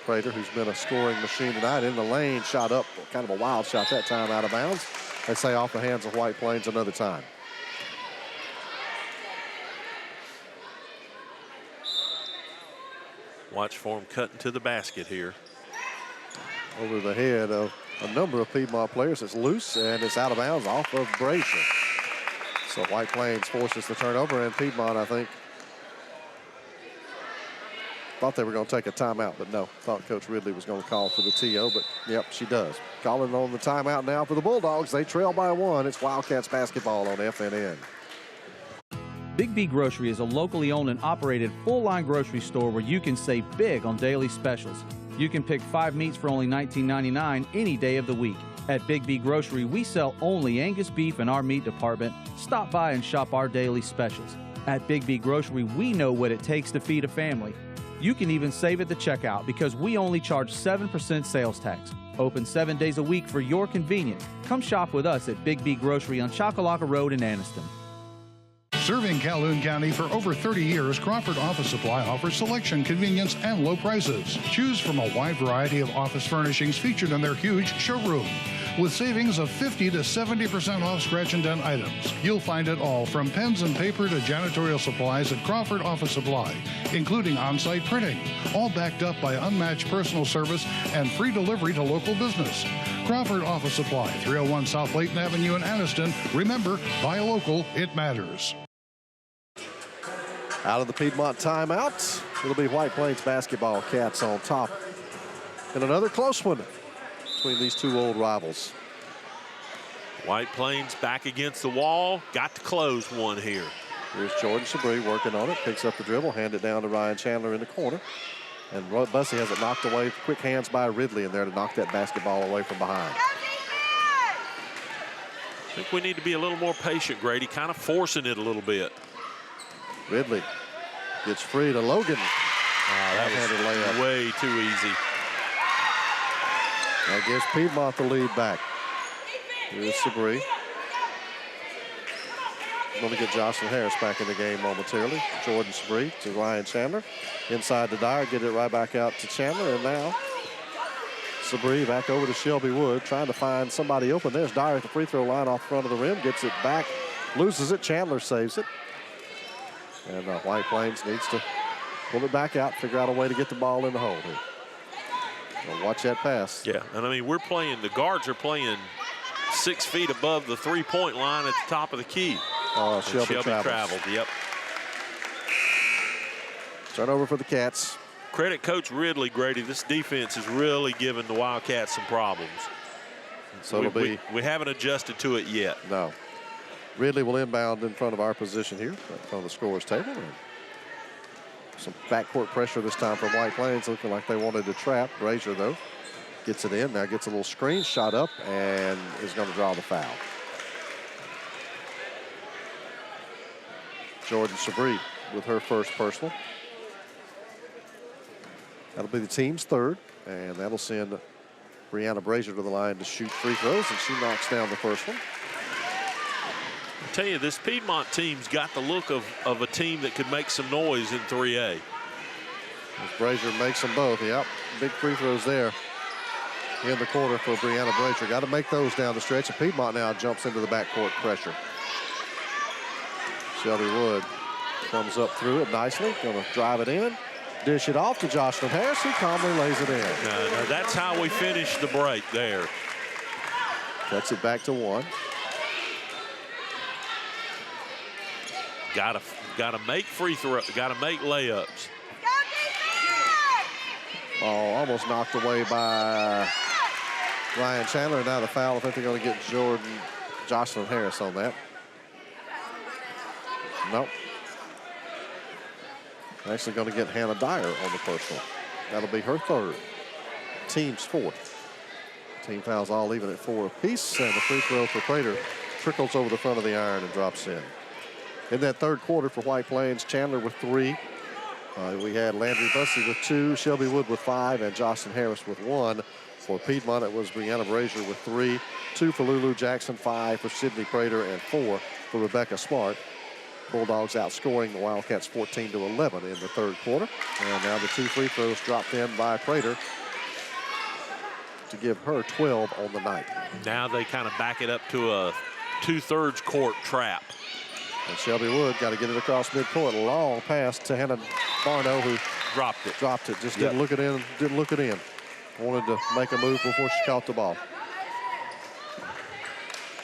Prater, who's been a scoring machine tonight, in the lane, shot up, kind of a wild shot that time, out of bounds. They say off the hands of White Plains another time. Watch for him cutting to the basket here. Over the head of a number of Piedmont players. It's loose and it's out of bounds off of Brazier. So White Plains forces the turnover, and Piedmont, I think, thought they were going to take a timeout, but no. Thought Coach Ridley was going to call for the TO, but yep, she does. Calling on the timeout now for the Bulldogs. They trail by 1. It's Wildcats basketball on FNN. Big B Grocery is a locally owned and operated full-line grocery store where you can save big on daily specials. You can pick 5 meats for only $19.99 any day of the week. At Big B Grocery, we sell only Angus beef in our meat department. Stop by and shop our daily specials. At Big B Grocery, we know what it takes to feed a family. You can even save at the checkout because we only charge 7% sales tax. Open 7 days a week for your convenience. Come shop with us at Big B Grocery on Chocolaca Road in Anniston. Serving Calhoun County for over 30 years, Crawford Office Supply offers selection, convenience, and low prices. Choose from a wide variety of office furnishings featured in their huge showroom. With savings of 50 to 70% off scratch and dent items. You'll find it all from pens and paper to janitorial supplies at Crawford Office Supply, including on-site printing, all backed up by unmatched personal service and free delivery to local business. Crawford Office Supply, 301 South Layton Avenue in Anniston. Remember, buy local, it matters. Out of the Piedmont timeout, it'll be White Plains basketball. Cats on top. And another close one between these two old rivals. White Plains back against the wall. Got to close one here. Here's Jordan Sabri working on it. Picks up the dribble, hand it down to Ryan Chandler in the corner. And Bussey has it knocked away. Quick hands by Ridley in there to knock that basketball away from behind. I think we need to be a little more patient, Grady. Kind of forcing it a little bit. Ridley gets free to Logan. That was way too easy. That gives Piedmont the lead back. Here's Sabri. Going to get Jocelyn Harris back in the game momentarily. Jordan Sabri to Ryan Chandler. Inside to Dyer, get it right back out to Chandler. And now Sabri back over to Shelby Wood, trying to find somebody open. There's Dyer at the free throw line off front of the rim. Gets it back, loses it. Chandler saves it. And White Plains needs to pull it back out, figure out a way to get the ball in the hole here. Well, watch that pass. Yeah, and I mean, the guards are playing 6 feet above the three-point line at the top of the key. Shelby traveled. Yep. Turnover for the Cats. Credit Coach Ridley, Grady. This defense is really giving the Wildcats some problems. So it'll be. We haven't adjusted to it yet. No. Ridley will inbound in front of our position here, in front of the scorer's table. And some backcourt pressure this time from White Plains, looking like they wanted to trap. Brazier, though, gets it in. Now gets a little screen shot up and is going to draw the foul. Jordan Sabri with her first personal. That'll be the team's third, and that'll send Brianna Brazier to the line to shoot free throws, and she knocks down the first one. I tell you, this Piedmont team's got the look of a team that could make some noise in 3A. As Brazier makes them both. Yep, big free throws there in the quarter for Brianna Brazier. Got to make those down the stretch, and Piedmont now jumps into the backcourt pressure. Shelby Wood comes up through it nicely, going to drive it in. Dish it off to Jocelyn Harris, who calmly lays it in. Now that's how we finish the break there. Cuts it back to one. Gotta make free throw. Gotta make layups. Ball almost knocked away by Ryan Chandler. Now the foul. I think they're going to get Jocelyn Harris on that. Nope. Actually going to get Hannah Dyer on the personal. That'll be her third. Team's fourth. Team fouls all even at 4 apiece, and the free throw for Prater trickles over the front of the iron and drops in. In that third quarter for White Plains, Chandler with 3. We had Landry Bussey with 2, Shelby Wood with 5, and Jocelyn Harris with 1. For Piedmont, it was Brianna Brazier with 3, 2 for Lulu Jackson, 5 for Sydney Prater, and 4 for Rebecca Smart. Bulldogs outscoring the Wildcats 14-11 in the third quarter. And now the 2 free throws dropped in by Prater to give her 12 on the night. Now they kind of back it up to a 2/3 court trap. And Shelby Wood got to get it across midcourt. A long pass to Hannah Barno, who dropped it. Just didn't look it in. Didn't look it in. Wanted to make a move before she caught the ball.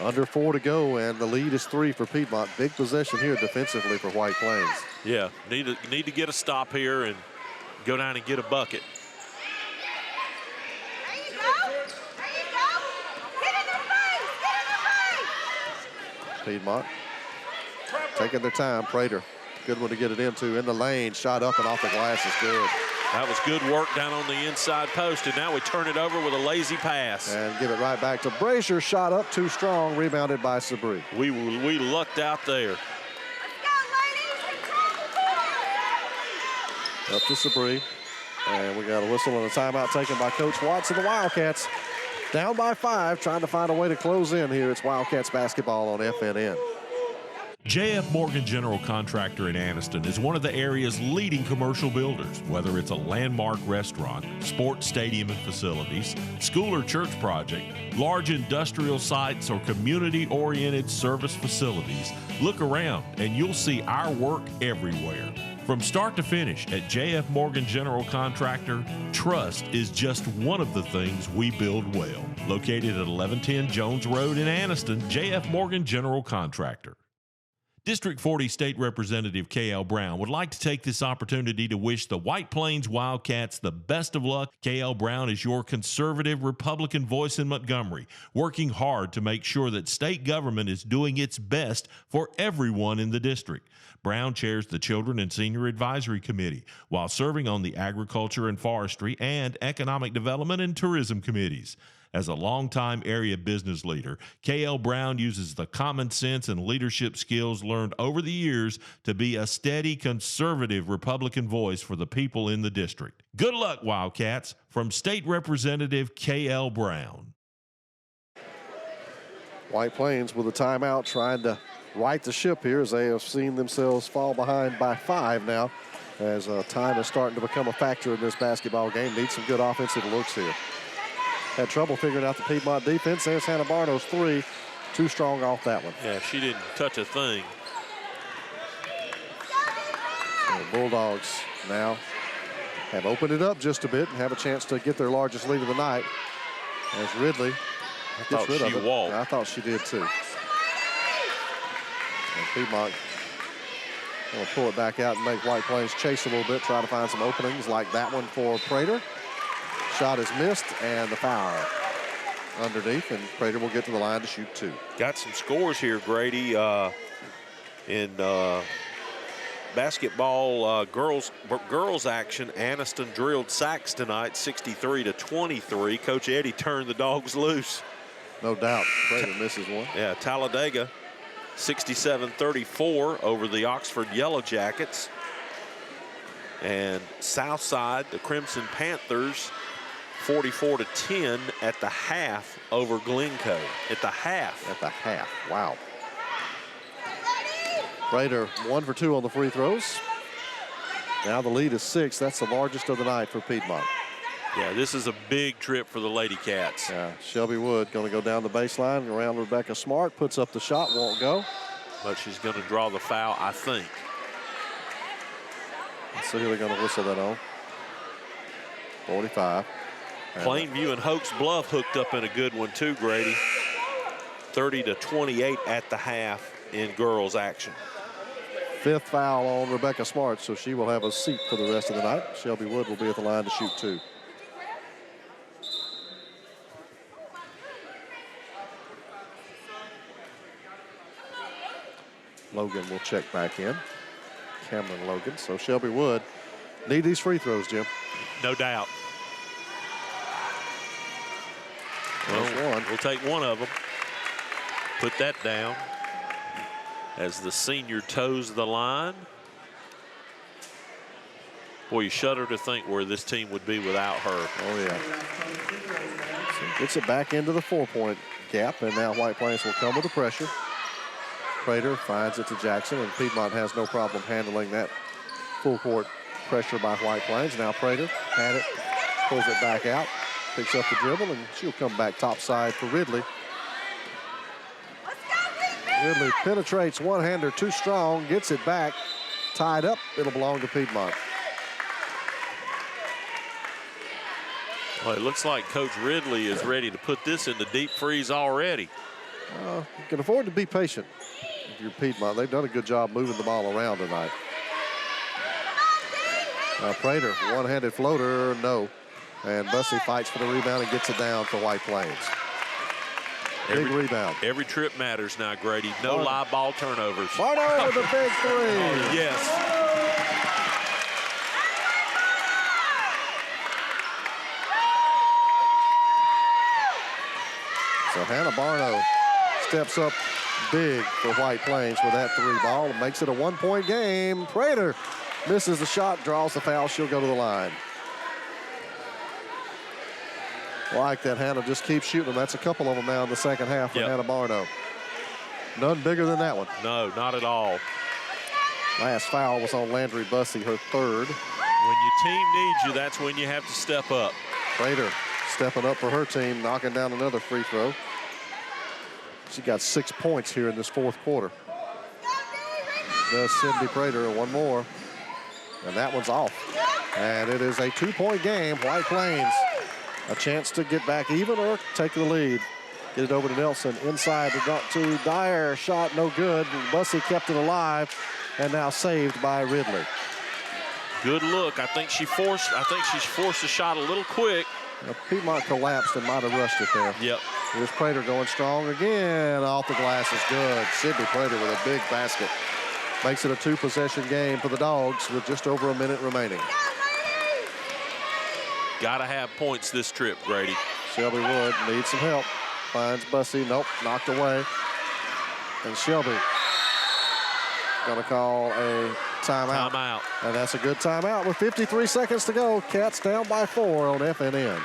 Under 4 to go, and the lead is 3 for Piedmont. Big possession here defensively for White Plains. Yeah, need to get a stop here and go down and get a bucket. There you go. There you go. Get in their face. Get in their face. Piedmont taking their time. Prater, good one to get it into. In the lane, shot up and off the glass is good. That was good work down on the inside post, and now we turn it over with a lazy pass. And give it right back to Brazier. Shot up too strong, rebounded by Sabri. We lucked out there. Up to Sabri. And we got a whistle and a timeout taken by Coach Watts of the Wildcats. Down by 5, trying to find a way to close in here. It's Wildcats basketball on FNN. J.F. Morgan General Contractor in Anniston is one of the area's leading commercial builders. Whether it's a landmark restaurant, sports stadium and facilities, school or church project, large industrial sites, or community-oriented service facilities, look around and you'll see our work everywhere. From start to finish at J.F. Morgan General Contractor, trust is just one of the things we build well. Located at 1110 Jones Road in Anniston, J.F. Morgan General Contractor. District 40 State Representative K.L. Brown would like to take this opportunity to wish the White Plains Wildcats the best of luck. K.L. Brown is your conservative Republican voice in Montgomery, working hard to make sure that state government is doing its best for everyone in the district. Brown chairs the Children and Senior Advisory Committee while serving on the Agriculture and Forestry and Economic Development and Tourism Committees. As a longtime area business leader, K.L. Brown uses the common sense and leadership skills learned over the years to be a steady, conservative Republican voice for the people in the district. Good luck, Wildcats, from State Representative K.L. Brown. White Plains with a timeout trying to right the ship here as they have seen themselves fall behind by 5 now. As time is starting to become a factor in this basketball game. Need some good offensive looks here. Had trouble figuring out the Piedmont defense. There's Hannah Barno's 3. Too strong off that one. Yeah, she didn't touch a thing. The Bulldogs now have opened it up just a bit and have a chance to get their largest lead of the night. As Ridley gets rid of it. Walked. I thought she did too. And Piedmont We'll pull it back out and make White Plains chase a little bit, try to find some openings like that one for Prater. Shot is missed, and the foul underneath, and Prater will get to the line to shoot 2. Got some scores here, Grady, in basketball girls action. Anniston drilled Sachs tonight, 63-23. Coach Eddie turned the Dogs loose. No doubt. Prater misses one. Yeah, Talladega, 67-34 over the Oxford Yellow Jackets. And Southside, the Crimson Panthers, 44-10 at the half over Glencoe. At the half. At the half. Wow. Prater 1 for 2 on the free throws. Now the lead is 6. That's the largest of the night for Piedmont. Yeah, this is a big trip for the Ladycats. Yeah, Shelby Wood going to go down the baseline around Rebecca Smart. Puts up the shot, won't go. But she's going to draw the foul, I think. Let's see who they're going to whistle that on. 45. Plainview and Hoax Bluff hooked up in a good one too, Grady. 30-28 at the half in girls action. 5th foul on Rebecca Smart, so she will have a seat for the rest of the night. Shelby Wood will be at the line to shoot 2. Logan will check back in. Cameron Logan. So Shelby Wood need these free throws, Jim. No doubt. Well, we'll take one of them. Put that down as the senior toes the line. Boy, you shudder to think where this team would be without her. Oh, yeah. So gets it back into the 4-point gap, and now White Plains will come with the pressure. Prater finds it to Jackson, and Piedmont has no problem handling that full court pressure by White Plains. Now Prater had it, pulls it back out, picks up the dribble, and she'll come back topside for Ridley. Ridley penetrates one-hander too strong, gets it back, tied up. It'll belong to Piedmont. Well, it looks like Coach Ridley is ready to put this in the deep freeze already. You can afford to be patient if you're Piedmont. They've done a good job moving the ball around tonight. Now Prater, one-handed floater, no. And Bussey fights for the rebound and gets it down for White Plains. Big rebound. Every trip matters now, Grady. No live ball turnovers. Barno with a big 3. Oh, yes. So Hannah Barno steps up big for White Plains with that 3 ball and makes it a 1-point game. Prater misses the shot, draws the foul. She'll go to the line. Like that, Hannah just keeps shooting them. That's a couple of them now in the second half for Hannah Barno. None bigger than that one. No, not at all. Last foul was on Landry Bussey, her 3rd. When your team needs you, that's when you have to step up. Prater stepping up for her team, knocking down another free throw. She got 6 points here in this 4th quarter. Does Cindy Prater, one more. And that one's off. And it is a 2-point game. White Plains, a chance to get back even or take the lead. Get it over to Nelson, inside to Dyer, shot no good. Bussey kept it alive, and now saved by Ridley. Good look. I think she's forced the shot a little quick. Piedmont collapsed and might have rushed it there. Yep. Here's Prater going strong again. Off the glass is good. Sydney Prater with a big basket. Makes it a 2-possession game for the Dogs with just over a minute remaining. Got to have points this trip, Grady. Shelby Wood needs some help. Finds Bussey. Nope, knocked away. And Shelby going to call a timeout. Timeout. And that's a good timeout with 53 seconds to go. Cats down by 4 on FNN.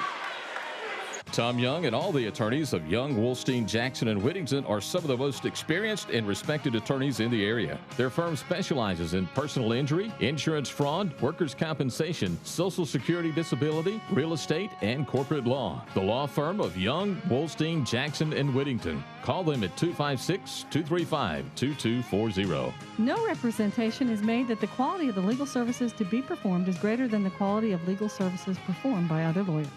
Tom Young and all the attorneys of Young, Wolstein, Jackson, and Whittington are some of the most experienced and respected attorneys in the area. Their firm specializes in personal injury, insurance fraud, workers' compensation, Social Security disability, real estate, and corporate law. The law firm of Young, Wolstein, Jackson, and Whittington. Call them at 256-235-2240. No representation is made that the quality of the legal services to be performed is greater than the quality of legal services performed by other lawyers.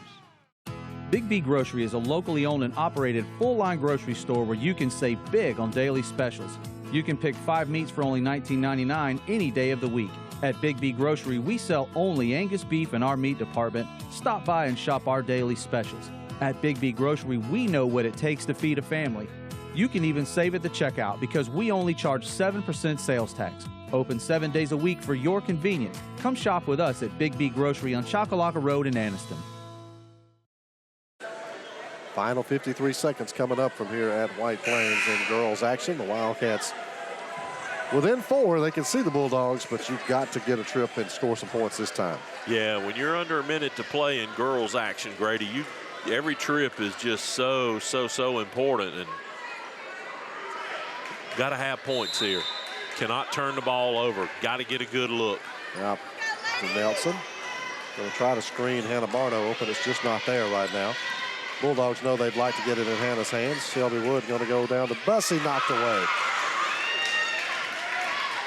Big B Grocery is a locally owned and operated full-line grocery store where you can save big on daily specials. You can pick 5 meats for only $19.99 any day of the week. At Big B Grocery, we sell only Angus beef in our meat department. Stop by and shop our daily specials. At Big B Grocery, we know what it takes to feed a family. You can even save at the checkout because we only charge 7% sales tax. Open 7 days a week for your convenience. Come shop with us at Big B Grocery on Chocolaca Road in Anniston. Final 53 seconds coming up from here at White Plains in girls action. The Wildcats within 4. They can see the Bulldogs, but you've got to get a trip and score some points this time. Yeah, when you're under a minute to play in girls action, Grady, every trip is just so important, and got to have points here. Cannot turn the ball over. Got to get a good look. Yep. To Nelson. Going to try to screen Hannah Barno open. It's just not there right now. Bulldogs know they'd like to get it in Hannah's hands. Shelby Wood going to go down to Bussey, knocked away.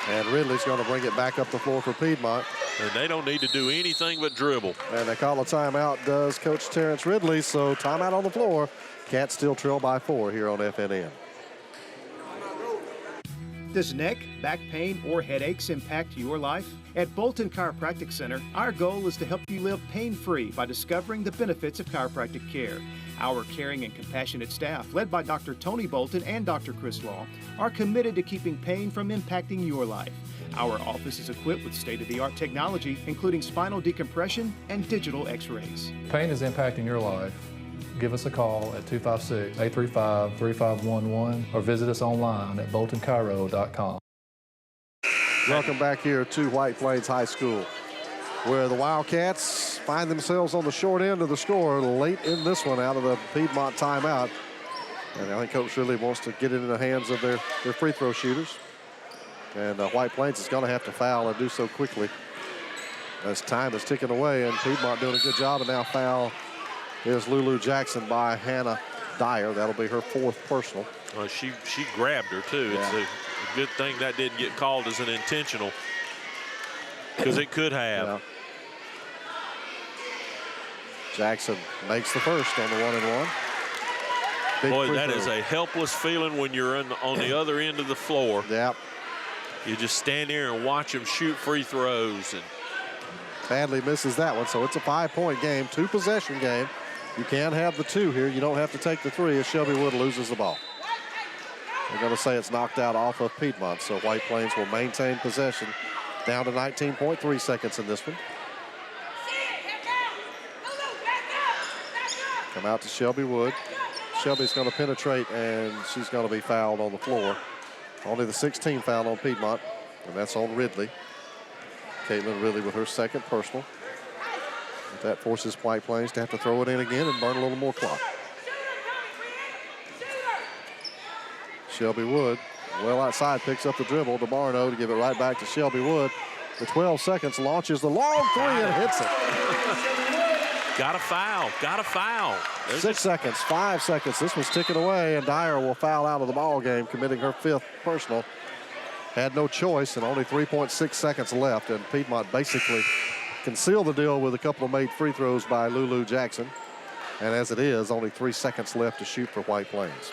And Ridley's going to bring it back up the floor for Piedmont. And they don't need to do anything but dribble. And they call a timeout, does Coach Terrence Ridley. So timeout on the floor. Cats still trail by 4 here on FNN. Does neck, back pain, or headaches impact your life? At Bolton Chiropractic Center, our goal is to help you live pain-free by discovering the benefits of chiropractic care. Our caring and compassionate staff, led by Dr. Tony Bolton and Dr. Chris Law, are committed to keeping pain from impacting your life. Our office is equipped with state-of-the-art technology, including spinal decompression and digital x-rays. Pain is impacting your life. Give us a call at 256-835-3511 or visit us online at boltonchiro.com. Welcome back here to White Plains High School, where the Wildcats find themselves on the short end of the score late in this one out of the Piedmont timeout. And I think Coach Ridley wants to get it in the hands of their free throw shooters. And White Plains is going to have to foul and do so quickly as time is ticking away. And Piedmont doing a good job, and now foul is Lulu Jackson by Hannah Dyer. That'll be her 4th personal. Well, she grabbed her too. Yeah. It's a good thing that didn't get called as an intentional, because it could have. Yeah. Jackson makes the first on the 1-and-1. Boy, that is a helpless feeling when you're on the other end of the floor. Yeah. You just stand there and watch them shoot free throws. And Badly misses that one, so it's a 5-point game, 2-possession game. You can have the 2 here. You don't have to take the 3 as Shelby Wood loses the ball. They're going to say it's knocked out off of Piedmont, so White Plains will maintain possession down to 19.3 seconds in this one. Come out to Shelby Wood. Shelby's going to penetrate, and she's going to be fouled on the floor. Only the 16th foul on Piedmont, and that's on Ridley. Caitlin Ridley with her 2nd personal. But that forces White Plains to have to throw it in again and burn a little more clock. Shelby Wood, well outside, picks up the dribble to Barno to give it right back to Shelby Wood. The 12 seconds, launches the long 3 and hits it. Got a foul, got a foul. 6 seconds, 5 seconds. This one's ticking away, and Dyer will foul out of the ball game, committing her 5th personal. Had no choice, and only 3.6 seconds left, and Piedmont basically can seal the deal with a couple of made free throws by Lulu Jackson. And as it is, only 3 seconds left to shoot for White Plains.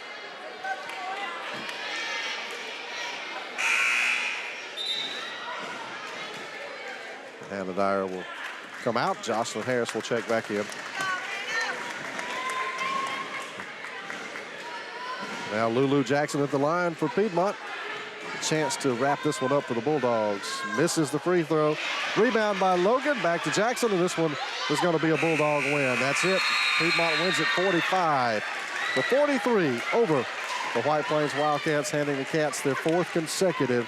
Hannah Dyer will come out. Jocelyn Harris will check back in. Now Lulu Jackson at the line for Piedmont. Chance to wrap this one up for the Bulldogs. Misses the free throw. Rebound by Logan. Back to Jackson, and this one is going to be a Bulldog win. That's it. Piedmont wins at 45-43 over the White Plains Wildcats, handing the Cats their 5th consecutive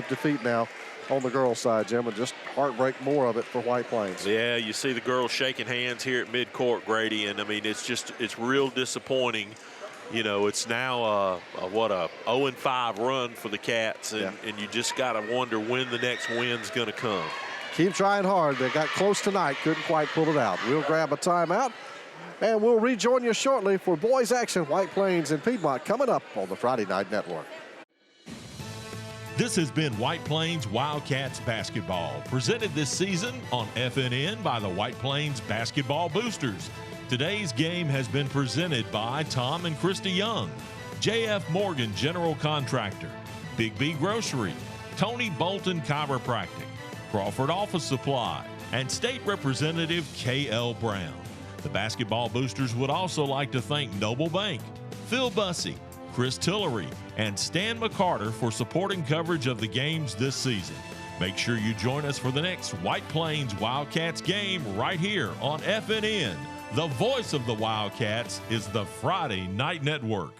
defeat now on the girls' side, Jim, and just heartbreak more of it for White Plains. Yeah, you see the girls shaking hands here at midcourt, Grady, and I mean, it's real disappointing. You know, it's now a 0-5 run for the Cats, and you just got to wonder when the next win's going to come. Keep trying hard. They got close tonight, couldn't quite pull it out. We'll grab a timeout, and we'll rejoin you shortly for boys action, White Plains and Piedmont, coming up on the Friday Night Network. This has been White Plains Wildcats basketball, presented this season on FNN by the White Plains Basketball Boosters. Today's game has been presented by Tom and Christy Young, J.F. Morgan General Contractor, Big B Grocery, Tony Bolton Chiropractic, Crawford Office Supply, and State Representative K.L. Brown. The basketball boosters would also like to thank Noble Bank, Phil Bussey, Chris Tillery, and Stan McCarter for supporting coverage of the games this season. Make sure you join us for the next White Plains Wildcats game right here on FNN. The voice of the Wildcats is the Friday Night Network.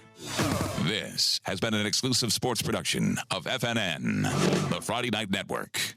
This has been an exclusive sports production of FNN, the Friday Night Network.